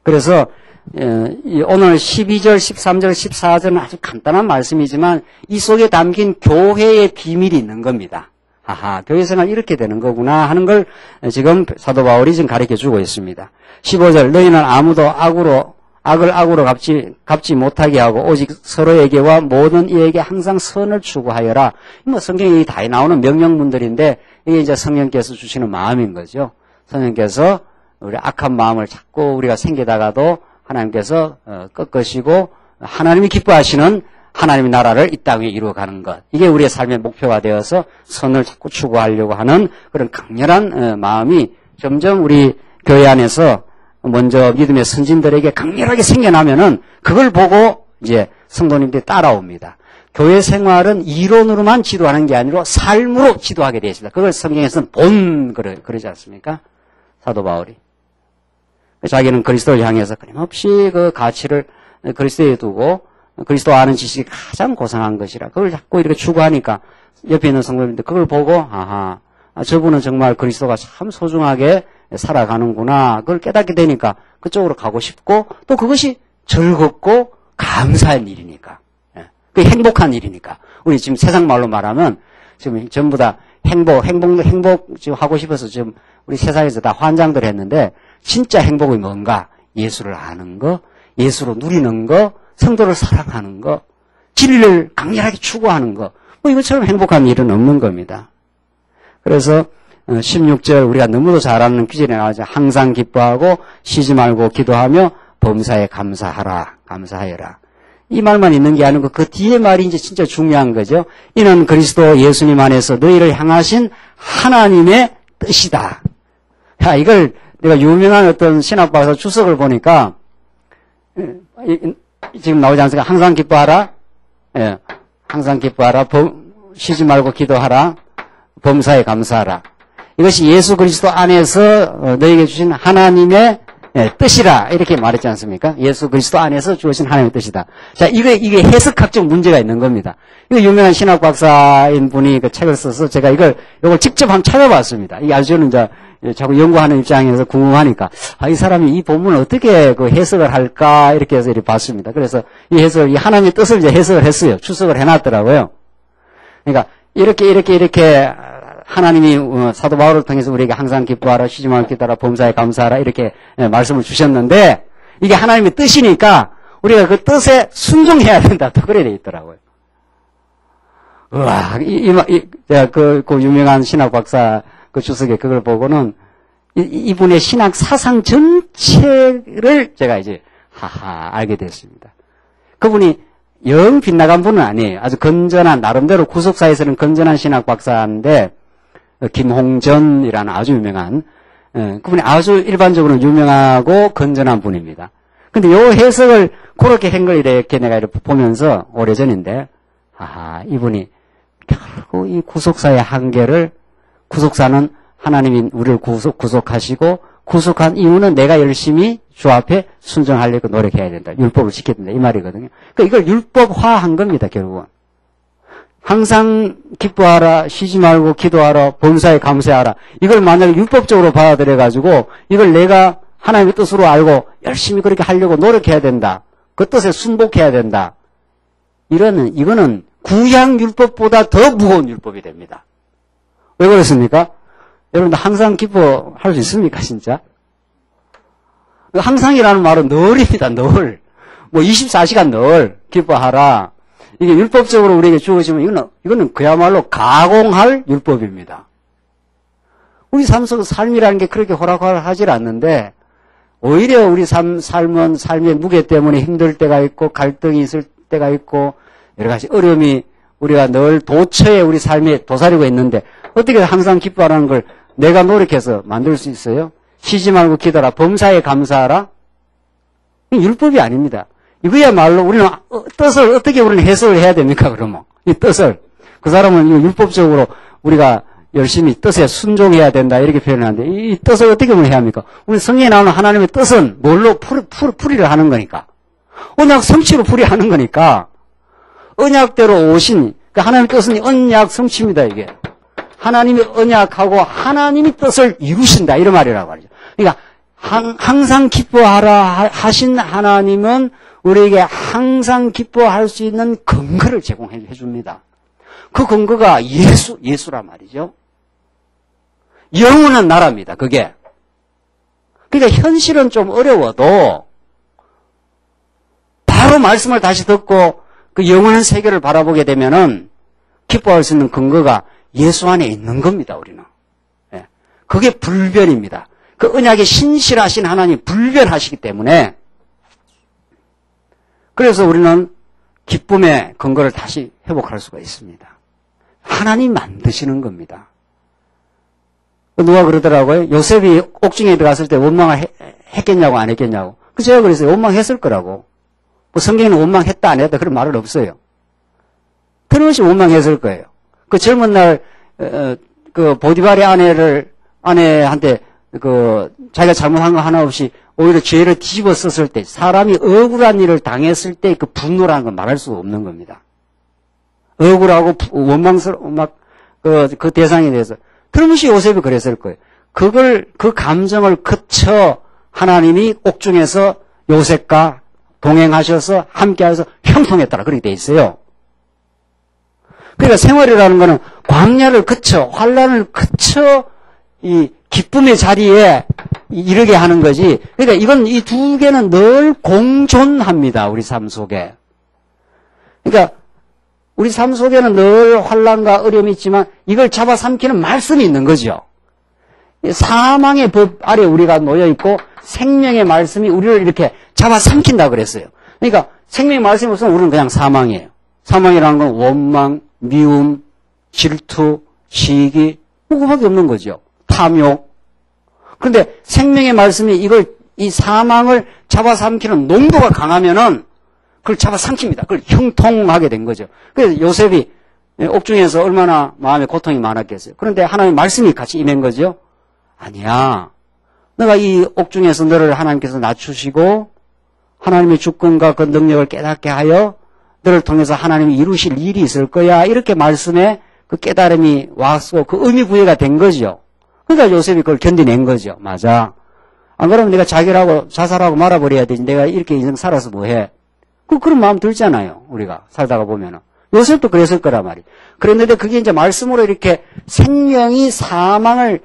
그래서 오늘 12절, 13절, 14절은 아주 간단한 말씀이지만 이 속에 담긴 교회의 비밀이 있는 겁니다. 교회 생활 이렇게 되는 거구나 하는 걸 지금 사도 바울이 지금 가르쳐주고 있습니다. 15절, 너희는 아무도 악을 악으로 갚지 못하게 하고 오직 서로에게와 모든 이에게 항상 선을 추구하여라. 뭐 성경에 다 나오는 명령문들인데 이게 이제 성령께서 주시는 마음인 거죠. 성령께서 우리 악한 마음을 자꾸 우리가 생기다가도 하나님께서 꺾으시고 하나님이 기뻐하시는 하나님의 나라를 이 땅에 이루어가는 것. 이게 우리의 삶의 목표가 되어서 선을 자꾸 추구하려고 하는 그런 강렬한 마음이 점점 우리 교회 안에서 먼저 믿음의 선진들에게 강렬하게 생겨나면은 그걸 보고 이제 성도님들이 따라옵니다. 교회 생활은 이론으로만 지도하는 게 아니라 삶으로 지도하게 되어 있습니다. 그걸 성경에서는 그러지 않습니까? 사도 바울이. 자기는 그리스도를 향해서 끊임없이 그 가치를 그리스도에 두고 그리스도 아는 지식이 가장 고상한 것이라 그걸 자꾸 이렇게 추구하니까 옆에 있는 성도님들 그걸 보고 아하 저분은 정말 그리스도가 참 소중하게 살아가는구나 그걸 깨닫게 되니까 그쪽으로 가고 싶고 또 그것이 즐겁고 감사한 일이니까 그 행복한 일이니까 우리 지금 세상 말로 말하면 지금 전부 다 행복 지금 하고 싶어서 지금 우리 세상에서 다 환장들 했는데 진짜 행복이 뭔가 예수를 아는 거 예수로 누리는 거 성도를 사랑하는 거 진리를 강렬하게 추구하는 거 뭐 이것처럼 행복한 일은 없는 겁니다. 그래서 16절 우리가 너무도 잘 아는 구절에 나와서 항상 기뻐하고 쉬지 말고 기도하며 범사에 감사하여라. 이 말만 있는 게 아니고 그 뒤에 말이 이제 진짜 중요한 거죠. 이는 그리스도 예수님 안에서 너희를 향하신 하나님의 뜻이다. 야, 이걸 내가 유명한 어떤 신학박사 주석을 보니까 지금 나오지 않습니까? 항상 기뻐하라. 예. 항상 기뻐하라. 쉬지 말고 기도하라. 범사에 감사하라. 이것이 예수 그리스도 안에서 너에게 주신 하나님의 뜻이라 이렇게 말했지 않습니까? 예수 그리스도 안에서 주어진 하나님의 뜻이다. 자, 이게 해석학적 문제가 있는 겁니다. 이거 유명한 신학 박사인 분이 그 책을 써서 제가 이걸 직접 한번 찾아봤습니다. 이게 아주 저는 이제 자꾸 연구하는 입장에서 궁금하니까 이 사람이 이 본문을 어떻게 그 해석을 할까 이렇게 해서 이렇게 봤습니다. 그래서 이 해석을 이 하나님의 뜻을 이제 해석을 했어요. 추석을 해놨더라고요. 그러니까 이렇게 하나님이 사도 바울을 통해서 우리에게 항상 기뻐하라, 쉬지 말고 기도하라, 범사에 감사하라 이렇게 말씀을 주셨는데 이게 하나님의 뜻이니까 우리가 그 뜻에 순종해야 된다. 또 그래 돼 있더라고요. 우와, 제가 그 유명한 신학 박사 그 주석에 그걸 보고는 이분의 신학 사상 전체를 제가 이제 알게 됐습니다. 그분이 영 빗나간 분은 아니에요. 아주 건전한 나름대로 구속사에서는 건전한 신학 박사인데 김홍전이라는 아주 유명한 그분이 아주 일반적으로 유명하고 건전한 분입니다. 근데 요 해석을 그렇게 한 걸 이렇게 내가 이렇게 보면서 오래전인데 이분이 결국 이 구속사의 한계를 구속사는 하나님이 우리를 구속하시고 구속한 이유는 내가 열심히 주 앞에 순종하려고 노력해야 된다. 율법을 지켜야 된다. 이 말이거든요. 그러니까 이걸 율법화한 겁니다. 결국은. 항상 기뻐하라, 쉬지 말고 기도하라, 범사에 감사하라. 이걸 만약에 율법적으로 받아들여가지고 이걸 내가 하나님의 뜻으로 알고 열심히 그렇게 하려고 노력해야 된다. 그 뜻에 순복해야 된다. 이거는 구약 율법보다 더 무거운 율법이 됩니다. 왜 그렇습니까? 여러분들 항상 기뻐할 수 있습니까, 진짜? 항상이라는 말은 늘입니다, 늘. 24시간 늘 기뻐하라. 이게 율법적으로 우리에게 주어지면 이거는 그야말로 가공할 율법입니다. 우리 삶이라는 게 그렇게 호락호락하지 않는데, 오히려 우리 삶은 삶의 무게 때문에 힘들 때가 있고, 갈등이 있을 때가 있고, 여러 가지 어려움이 우리가 늘 도처에 우리 삶에 도사리고 있는데, 어떻게 항상 기뻐하라는 걸 내가 노력해서 만들 수 있어요? 쉬지 말고 기도하라. 범사에 감사하라. 율법이 아닙니다. 이거야말로 우리는 뜻을 어떻게 우리는 해석을 해야 됩니까? 그러면 이 뜻을 그 사람은 율법적으로 우리가 열심히 뜻에 순종해야 된다 이렇게 표현하는데 이 뜻을 어떻게 해야 합니까? 우리 성경에 나오는 하나님의 뜻은 뭘로 풀이를 하는 거니까 언약 성취로 풀이하는 거니까 언약대로 오신 그러니까 하나님의 뜻은 언약 성취입니다. 이게 하나님이 언약하고 하나님이 뜻을 이루신다 이런 말이라고 하죠. 그러니까 항상 기뻐하라 하신 하나님은 우리에게 항상 기뻐할 수 있는 근거를 제공해 줍니다. 그 근거가 예수란 말이죠. 영원한 나라입니다. 그게. 그러니까 현실은 좀 어려워도 바로 말씀을 다시 듣고 그 영원한 세계를 바라보게 되면은 기뻐할 수 있는 근거가 예수 안에 있는 겁니다. 우리는. 예. 그게 불변입니다. 그 언약에 신실하신 하나님 불변하시기 때문에 그래서 우리는 기쁨의 근거를 다시 회복할 수가 있습니다. 하나님 만드시는 겁니다. 누가 그러더라고요. 요셉이 옥중에 들어갔을 때 원망을 했겠냐고 안 했겠냐고. 그 제가 그랬어요. 원망했을 거라고. 뭐 성경에는 원망했다 안 했다 그런 말은 없어요. 틀림없이 원망했을 거예요. 그 젊은 날, 그 보디발의 아내한테 자기가 잘못한 거 하나 없이 오히려 죄를 뒤집어 썼을 때, 사람이 억울한 일을 당했을 때 그 분노라는 건 말할 수가 없는 겁니다. 억울하고 그 대상에 대해서. 틀림없이 요셉이 그랬을 거예요. 그 감정을 거쳐 하나님이 옥중에서 요셉과 동행하셔서 함께하셔서 형통했다라 그렇게 돼 있어요. 그러니까 생활이라는 거는 광야를 거쳐, 환란을 거쳐 이 기쁨의 자리에 이르게 하는 거지. 그러니까 이건 이 두 개는 늘 공존합니다. 우리 삶 속에. 그러니까 우리 삶 속에는 늘 환란과 어려움이 있지만 이걸 잡아삼키는 말씀이 있는 거죠. 사망의 법 아래 우리가 놓여 있고 생명의 말씀이 우리를 이렇게 잡아삼킨다 그랬어요. 그러니까 생명의 말씀이 없으면 우리는 그냥 사망이에요. 사망이라는 건 원망, 미움, 질투, 시기, 그거밖에 없는 거죠. 탐욕. 그런데 생명의 말씀이 이 사망을 잡아삼키는 농도가 강하면은 그걸 잡아삼킵니다. 그걸 형통하게 된 거죠. 그래서 요셉이 옥중에서 얼마나 마음에 고통이 많았겠어요. 그런데 하나님의 말씀이 같이 임한 거죠. 아니야. 너가 이 옥중에서 너를 하나님께서 낮추시고 하나님의 주권과 그 능력을 깨닫게 하여 너를 통해서 하나님이 이루실 일이 있을 거야. 이렇게 말씀에 그 깨달음이 왔고 그 의미 부여가 된 거죠. 그러니까 요셉이 그걸 견디낸 거죠. 맞아. 안 그러면 내가 자살하고 말아버려야 되지. 내가 이렇게 인생 살아서 뭐해. 그런 마음 들잖아요. 우리가 살다가 보면은. 요셉도 그랬을 거란 말이에요. 그랬는데 그게 이제 말씀으로 이렇게 생명이 사망을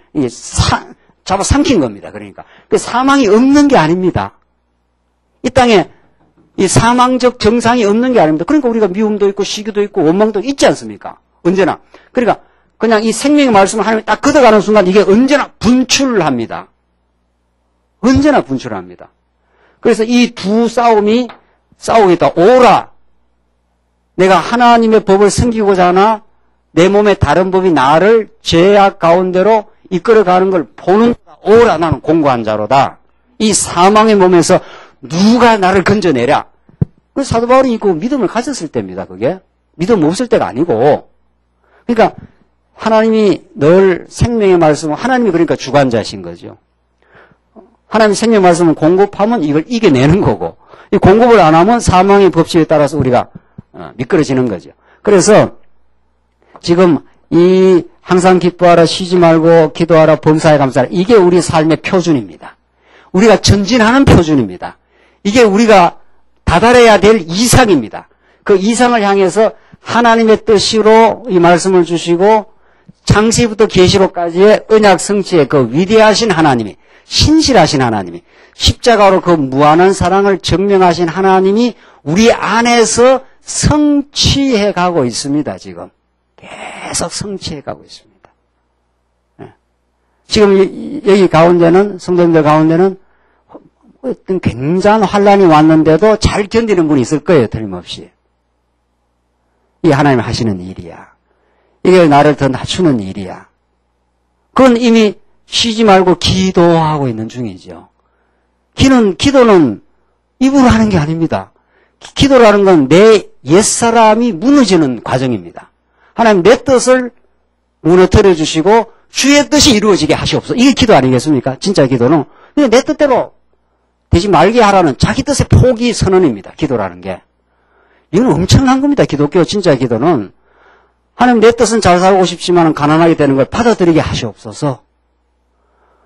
잡아삼킨 겁니다. 그러니까. 그 사망이 없는 게 아닙니다. 이 땅에 이 사망적 정상이 없는 게 아닙니다. 그러니까 우리가 미움도 있고 시기도 있고 원망도 있지 않습니까? 언제나. 그러니까 그냥 이 생명의 말씀을 하나님이 딱 걷어가는 순간 이게 언제나 분출합니다. 언제나 분출합니다. 그래서 이 두 싸움이 싸우겠다. 오라. 내가 하나님의 법을 섬기고자 하나 내 몸의 다른 법이 나를 죄악 가운데로 이끌어가는 걸 보는 오라. 나는 공고한 자로다. 이 사망의 몸에서 누가 나를 건져내랴. 그 사도 바울이 그 믿음을 가졌을 때입니다. 그게 믿음 없을 때가 아니고. 그러니까 하나님이 늘 생명의 말씀은 하나님이 그러니까 주관자신 거죠. 하나님의 생명의 말씀은 공급하면 이걸 이겨내는 거고 이 공급을 안 하면 사망의 법칙에 따라서 우리가 미끄러지는 거죠. 그래서 지금 이 항상 기뻐하라, 쉬지 말고 기도하라, 범사에 감사하라. 이게 우리 삶의 표준입니다. 우리가 전진하는 표준입니다. 이게 우리가 다달아야 될 이상입니다. 그 이상을 향해서 하나님의 뜻으로 이 말씀을 주시고 창세기부터 계시록까지의 언약 성취의 그 위대하신 하나님이, 신실하신 하나님이, 십자가로 그 무한한 사랑을 증명하신 하나님이 우리 안에서 성취해 가고 있습니다. 지금 계속 성취해 가고 있습니다. 지금 여기 가운데는, 성도님들 가운데는 어떤 굉장한 환란이 왔는데도 잘 견디는 분이 있을 거예요. 틀림없이. 이게 하나님이 하시는 일이야. 이게 나를 더 낮추는 일이야. 그건 이미 쉬지 말고 기도하고 있는 중이죠. 기도는 입으로 하는 게 아닙니다. 기도라는 건 내 옛사람이 무너지는 과정입니다. 하나님 내 뜻을 무너뜨려 주시고 주의 뜻이 이루어지게 하시옵소서. 이게 기도 아니겠습니까? 진짜 기도는 그냥 내 뜻대로 되지 말게 하라는 자기 뜻의 포기 선언입니다. 기도라는 게. 이건 엄청난 겁니다. 기독교 진짜 기도는. 하나님 내 뜻은 잘 살고 싶지만 가난하게 되는 걸 받아들이게 하시옵소서.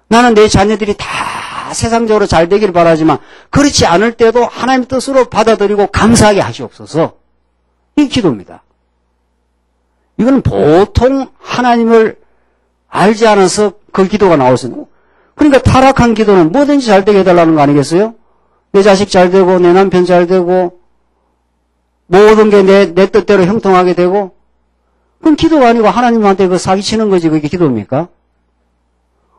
나는 내 자녀들이 다 세상적으로 잘 되기를 바라지만 그렇지 않을 때도 하나님의 뜻으로 받아들이고 감사하게 하시옵소서. 이게 기도입니다. 이거는 보통 하나님을 알지 않아서 그 기도가 나올 수 있는. 그러니까 타락한 기도는 뭐든지 잘 되게 해달라는 거 아니겠어요? 내 자식 잘 되고 내 남편 잘 되고 모든 게 내 뜻대로 형통하게 되고 그건 기도가 아니고 하나님한테 그 사기치는 거지. 그게 기도입니까?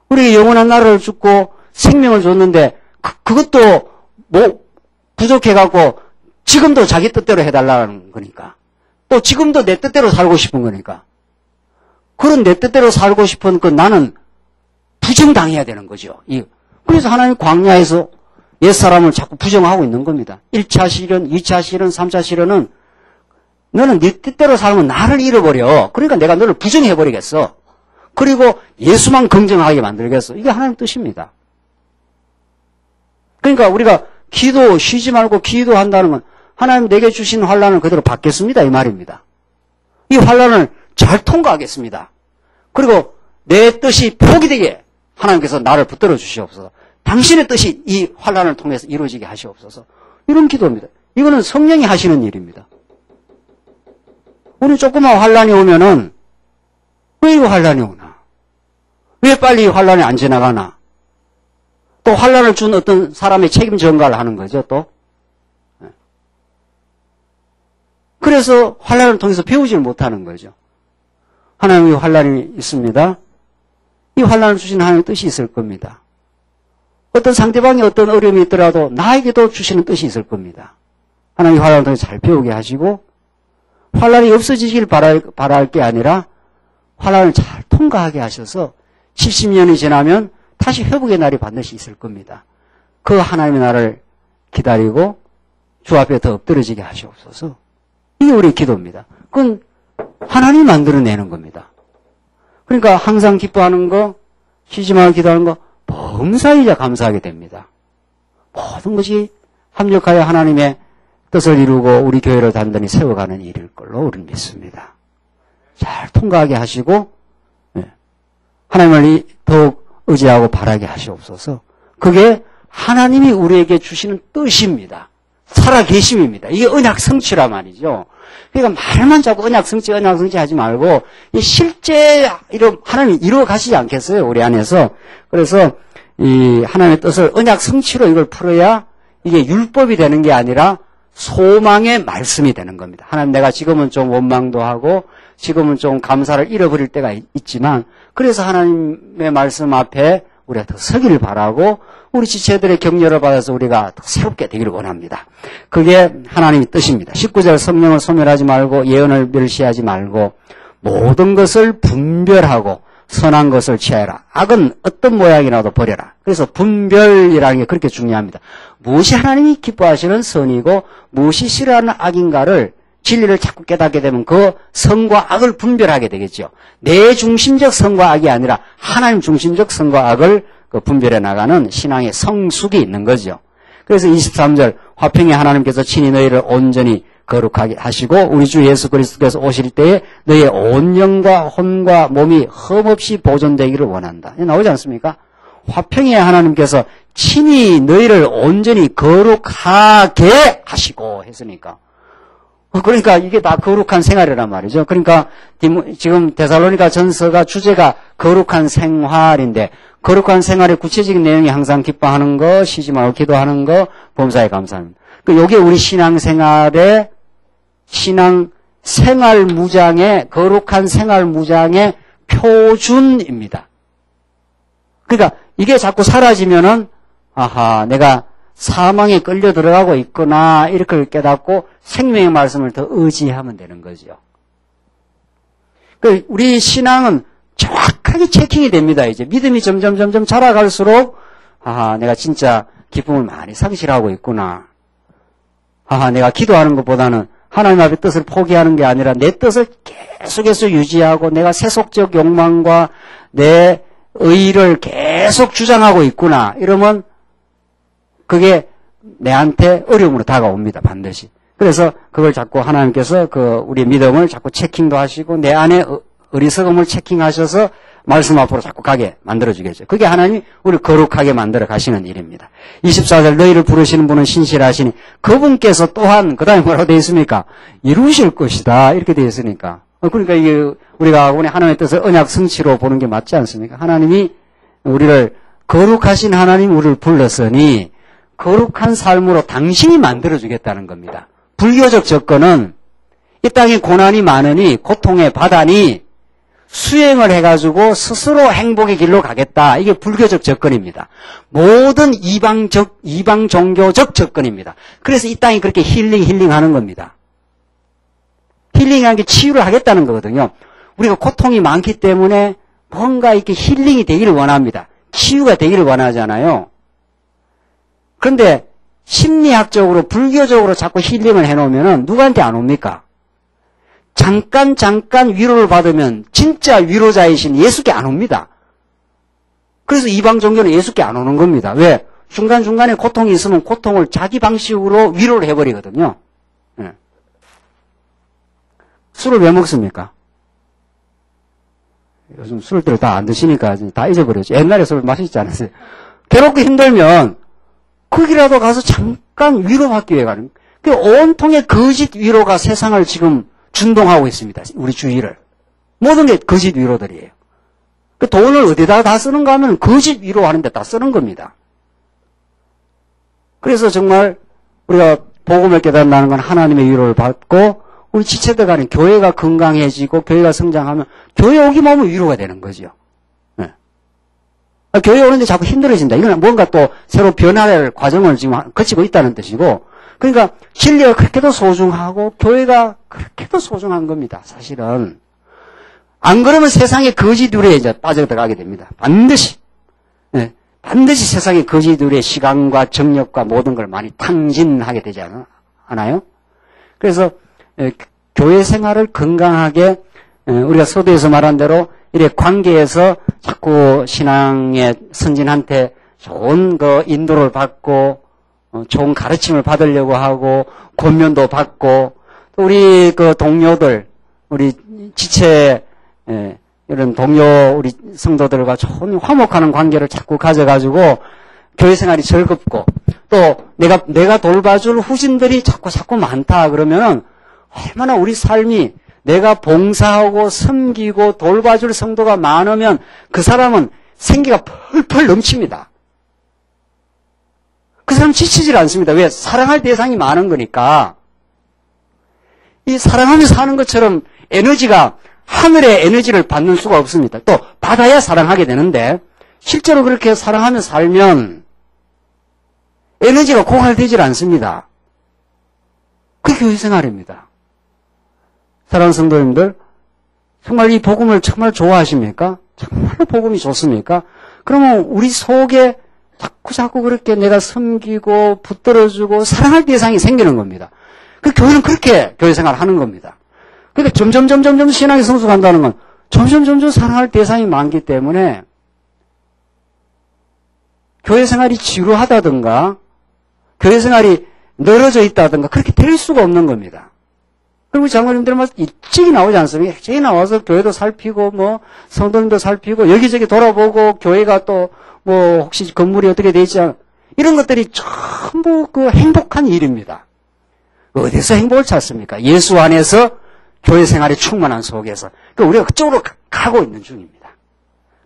우리에게 영원한 나라를 주고 생명을 줬는데 그것도 뭐 부족해갖고 지금도 자기 뜻대로 해달라는 거니까. 또 지금도 내 뜻대로 살고 싶은 거니까. 그런 내 뜻대로 살고 싶은 그 나는 부정당해야 되는 거죠. 그래서 하나님 광야에서 옛사람을 자꾸 부정하고 있는 겁니다. 1차 시련, 2차 시련, 3차 시련은 너는 네 뜻대로 살면 나를 잃어버려. 그러니까 내가 너를 부정해버리겠어. 그리고 예수만 긍정하게 만들겠어. 이게 하나님 뜻입니다. 그러니까 우리가 기도 쉬지 말고 기도한다는 건 하나님 내게 주신 환난을 그대로 받겠습니다. 이 말입니다. 이 환난을 잘 통과하겠습니다. 그리고 내 뜻이 포기되게 하나님께서 나를 붙들어 주시옵소서. 당신의 뜻이 이 환난을 통해서 이루어지게 하시옵소서. 이런 기도입니다. 이거는 성령이 하시는 일입니다. 우리 조그만 환난이 오면은 왜 이거 환난이 오나? 왜 빨리 환난이 안 지나가나? 또 환난을 준 어떤 사람의 책임 전가를 하는 거죠, 또. 그래서 환난을 통해서 배우지를 못하는 거죠. 하나님의 환난이 있습니다. 이 환난을 주신 하나님의 뜻이 있을 겁니다. 어떤 상대방이 어떤 어려움이 있더라도 나에게도 주시는 뜻이 있을 겁니다. 하나님의 환난을 통해서 잘 배우게 하시고 환난이 없어지길 바랄 게 아니라 환난을 잘 통과하게 하셔서 70년이 지나면 다시 회복의 날이 반드시 있을 겁니다. 그 하나님의 날을 기다리고 주 앞에 더 엎드려지게 하시옵소서. 이게 우리의 기도입니다. 그건 하나님이 만들어내는 겁니다. 그러니까 항상 기뻐하는 거, 쉬지 말고 기도하는 거 범사이자 감사하게 됩니다. 모든 것이 합력하여 하나님의 뜻을 이루고 우리 교회를 단단히 세워가는 일일 걸로 우리는 믿습니다. 잘 통과하게 하시고 하나님을 더욱 의지하고 바라게 하시옵소서. 그게 하나님이 우리에게 주시는 뜻입니다. 살아계심입니다. 이게 언약 성취란 말이죠. 그러니까 말만 자꾸 언약 성취 하지 말고 실제 하나님이 이루어 가시지 않겠어요, 우리 안에서. 그래서 이 하나님의 뜻을 언약 성취로 이걸 풀어야 이게 율법이 되는 게 아니라 소망의 말씀이 되는 겁니다. 하나님, 내가 지금은 좀 원망도 하고 지금은 좀 감사를 잃어버릴 때가 있지만 그래서 하나님의 말씀 앞에 우리가 더 서기를 바라고 우리 지체들의 격려를 받아서 우리가 더 새롭게 되기를 원합니다. 그게 하나님의 뜻입니다. 19절 성령을 소멸하지 말고 예언을 멸시하지 말고 모든 것을 분별하고 선한 것을 취하라. 악은 어떤 모양이라도 버려라. 그래서 분별이라는 게 그렇게 중요합니다. 무엇이 하나님이 기뻐하시는 선이고 무엇이 싫어하는 악인가를 진리를 자꾸 깨닫게 되면 그 선과 악을 분별하게 되겠죠. 내 중심적 선과 악이 아니라 하나님 중심적 선과 악을 분별해 나가는 신앙의 성숙이 있는 거죠. 그래서 23절 화평의 하나님께서 친히 너희를 온전히 거룩하게 하시고 우리 주 예수 그리스도께서 오실 때에 너희의 온 영과 혼과 몸이 흠없이 보존되기를 원한다. 나오지 않습니까? 화평의 하나님께서 친히 너희를 온전히 거룩하게 하시고 했으니까. 그러니까 이게 다 거룩한 생활이란 말이죠. 그러니까 지금 데살로니가 전서가 주제가 거룩한 생활인데 거룩한 생활의 구체적인 내용이 항상 기뻐하는 거, 쉬지 말고 기도하는 거, 범사에 감사합니다. 이게 우리 신앙생활의 생활 무장의 거룩한 생활 무장의 표준입니다. 그러니까 이게 자꾸 사라지면은 아하, 내가 사망에 끌려 들어가고 있구나 이렇게 깨닫고 생명의 말씀을 더 의지하면 되는 거죠. 우리 신앙은 정확하게 체킹이 됩니다. 이제 믿음이 점점 자라갈수록 아하, 내가 진짜 기쁨을 많이 상실하고 있구나. 아하, 내가 기도하는 것보다는 하나님 앞의 뜻을 포기하는 게 아니라 내 뜻을 계속해서 유지하고 내가 세속적 욕망과 내 의의를 계속 주장하고 있구나. 이러면 그게 내한테 어려움으로 다가옵니다. 반드시. 그래서 그걸 자꾸 하나님께서 우리의 믿음을 자꾸 체킹도 하시고 내 안에 어리석음을 체킹하셔서 말씀 앞으로 자꾸 가게 만들어주겠죠. 그게 하나님이 우리를 거룩하게 만들어 가시는 일입니다. 24절 너희를 부르시는 분은 신실하시니 그분께서 또한 그 다음에 뭐라고 되어 있습니까? 이루실 것이다. 이렇게 되어 있으니까. 그러니까 이게 우리가 하나님의 뜻을 언약 성취로 보는 게 맞지 않습니까? 하나님이 우리를 거룩하신 하나님 우리를 불렀으니 거룩한 삶으로 당신이 만들어주겠다는 겁니다. 불교적 접근은 이 땅에 고난이 많으니 고통에 바다니 수행을 해가지고 스스로 행복의 길로 가겠다. 이게 불교적 접근입니다. 모든 이방 종교적 접근입니다. 그래서 이 땅이 그렇게 힐링하는 겁니다. 힐링하는 게 치유를 하겠다는 거거든요. 우리가 고통이 많기 때문에 뭔가 이렇게 힐링이 되기를 원합니다. 치유가 되기를 원하잖아요. 그런데 심리학적으로 불교적으로 자꾸 힐링을 해놓으면은 누구한테 안 옵니까? 잠깐 위로를 받으면 진짜 위로자이신 예수께 안 옵니다. 그래서 이방 종교는 예수께 안 오는 겁니다. 왜? 중간중간에 고통이 있으면 고통을 자기 방식으로 위로를 해버리거든요. 네. 술을 왜 먹습니까? 요즘 술들 다 안 드시니까 다 잊어버렸죠. 옛날에 술 마시지 않았어요. 괴롭고 힘들면 거기라도 가서 잠깐 위로받기 위해 가는 거예요. 온통의 거짓 위로가 세상을 지금 준동하고 있습니다. 우리 주위를. 모든 게 거짓 위로들이에요. 그 돈을 어디다 다 쓰는가 하면 거짓 위로하는 데 다 쓰는 겁니다. 그래서 정말 우리가 복음을 깨닫는다는 건 하나님의 위로를 받고 우리 지체들 간에 교회가 건강해지고 교회가 성장하면 교회 오기만 하면 위로가 되는 거죠. 네. 교회 오는데 자꾸 힘들어진다. 이건 뭔가 또 새로 변화할 과정을 지금 거치고 있다는 뜻이고 그러니까 진리가 그렇게도 소중하고 교회가 그렇게도 소중한 겁니다. 사실은. 안 그러면 세상의 거짓 위로에 이제 빠져들어가게 됩니다. 반드시. 네. 반드시 세상의 거짓 위로에 시간과 정력과 모든 걸 많이 탕진하게 되지 않아요? 그래서 교회 생활을 건강하게 우리가 서두에서 말한 대로 이렇게 관계에서 자꾸 신앙의 선진한테 좋은 그 인도를 받고 좋은 가르침을 받으려고 하고 권면도 받고 또 우리 그 동료들 우리 지체 이런 동료 우리 성도들과 좋은 화목하는 관계를 자꾸 가져가지고 교회 생활이 즐겁고 또 내가 돌봐줄 후진들이 자꾸 많다 그러면은 얼마나 우리 삶이 내가 봉사하고 섬기고 돌봐줄 성도가 많으면 그 사람은 생기가 펄펄 넘칩니다. 그 사람 지치질 않습니다. 왜? 사랑할 대상이 많은 거니까. 이 사랑하면서 사는 것처럼 에너지가 하늘의 에너지를 받는 수가 없습니다. 또 받아야 사랑하게 되는데 실제로 그렇게 사랑하며 살면 에너지가 고갈되질 않습니다. 그게 교회 생활입니다. 사랑하는 성도님들, 정말 이 복음을 정말 좋아하십니까? 정말로 복음이 좋습니까? 그러면 우리 속에 자꾸 그렇게 내가 섬기고 붙들어주고 사랑할 대상이 생기는 겁니다. 그 교회는 그렇게 교회 생활을 하는 겁니다. 그러니까 점점 신앙이 성숙한다는 건 점점 사랑할 대상이 많기 때문에 교회 생활이 지루하다든가 교회 생활이 늘어져 있다든가 그렇게 될 수가 없는 겁니다. 그리고 장로님들 막 일찍이 나오지 않습니까? 일찍이 나와서 교회도 살피고 성도님도 살피고 여기저기 돌아보고 교회가 또 혹시 건물이 어떻게 돼 있지 않아 이런 것들이 전부 그 행복한 일입니다. 어디서 행복을 찾습니까? 예수 안에서 교회 생활이 충만한 속에서. 그러니까 우리가 그쪽으로 가고 있는 중입니다.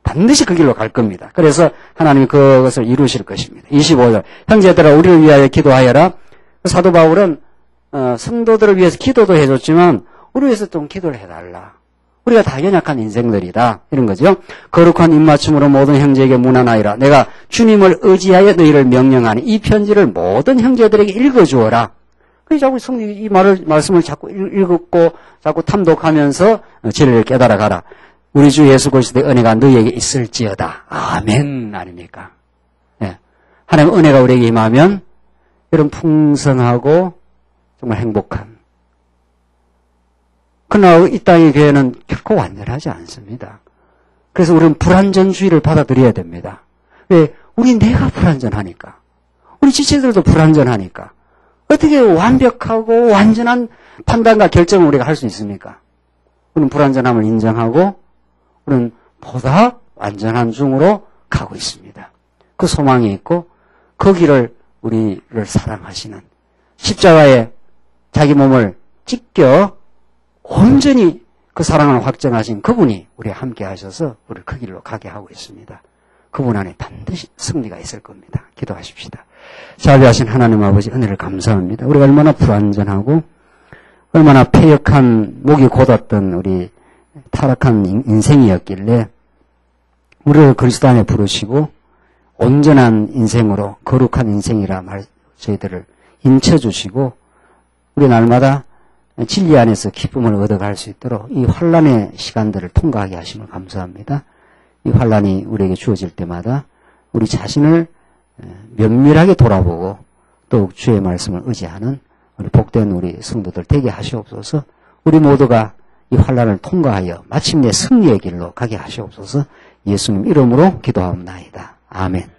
반드시 그 길로 갈 겁니다. 그래서 하나님이 그것을 이루실 것입니다. 25절. 형제들아 우리를 위하여 기도하여라. 사도 바울은 성도들을 위해서 기도도 해줬지만 우리 위해서 좀 기도를 해달라. 우리가 다 연약한 인생들이다. 이런 거죠. 거룩한 입맞춤으로 모든 형제에게 문안하여라. 내가 주님을 의지하여 너희를 명령하니 이 편지를 모든 형제들에게 읽어주어라. 그래서 자꾸 성령 이 말씀을 자꾸 읽고 자꾸 탐독하면서 진리를 깨달아 가라. 우리 주 예수 그리스도의 은혜가 너희에게 있을지어다. 아멘 아닙니까? 예. 하나님의 은혜가 우리에게 임하면 이런 풍성하고 정말 행복한. 그러나 이 땅의 교회는 결코 완전하지 않습니다. 그래서 우리는 불완전주의를 받아들여야 됩니다. 왜? 우리 내가 불완전하니까. 우리 지체들도 불완전하니까. 어떻게 완벽하고 완전한 판단과 결정을 우리가 할 수 있습니까? 우리는 불완전함을 인정하고 우리는 보다 완전한 중으로 가고 있습니다. 그 소망이 있고 그 길을 우리를 사랑하시는 십자가에 자기 몸을 찢겨 온전히 그 사랑을 확정하신 그분이 우리와 함께 하셔서 우리를 그 길로 가게 하고 있습니다. 그분 안에 반드시 승리가 있을 겁니다. 기도하십시다. 자비하신 하나님 아버지 은혜를 감사합니다. 우리가 얼마나 불완전하고 얼마나 패역한 목이 곧았던 우리 타락한 인생이었길래 우리를 그리스도 안에 부르시고 온전한 인생으로 거룩한 인생이라 저희들을 인쳐주시고 우리 날마다 진리 안에서 기쁨을 얻어갈 수 있도록 이 환난의 시간들을 통과하게 하심을 감사합니다. 이 환난이 우리에게 주어질 때마다 우리 자신을 면밀하게 돌아보고 또 주의 말씀을 의지하는 우리 복된 우리 성도들 되게 하시옵소서. 우리 모두가 이 환난을 통과하여 마침내 승리의 길로 가게 하시옵소서. 예수님 이름으로 기도하옵나이다. 아멘.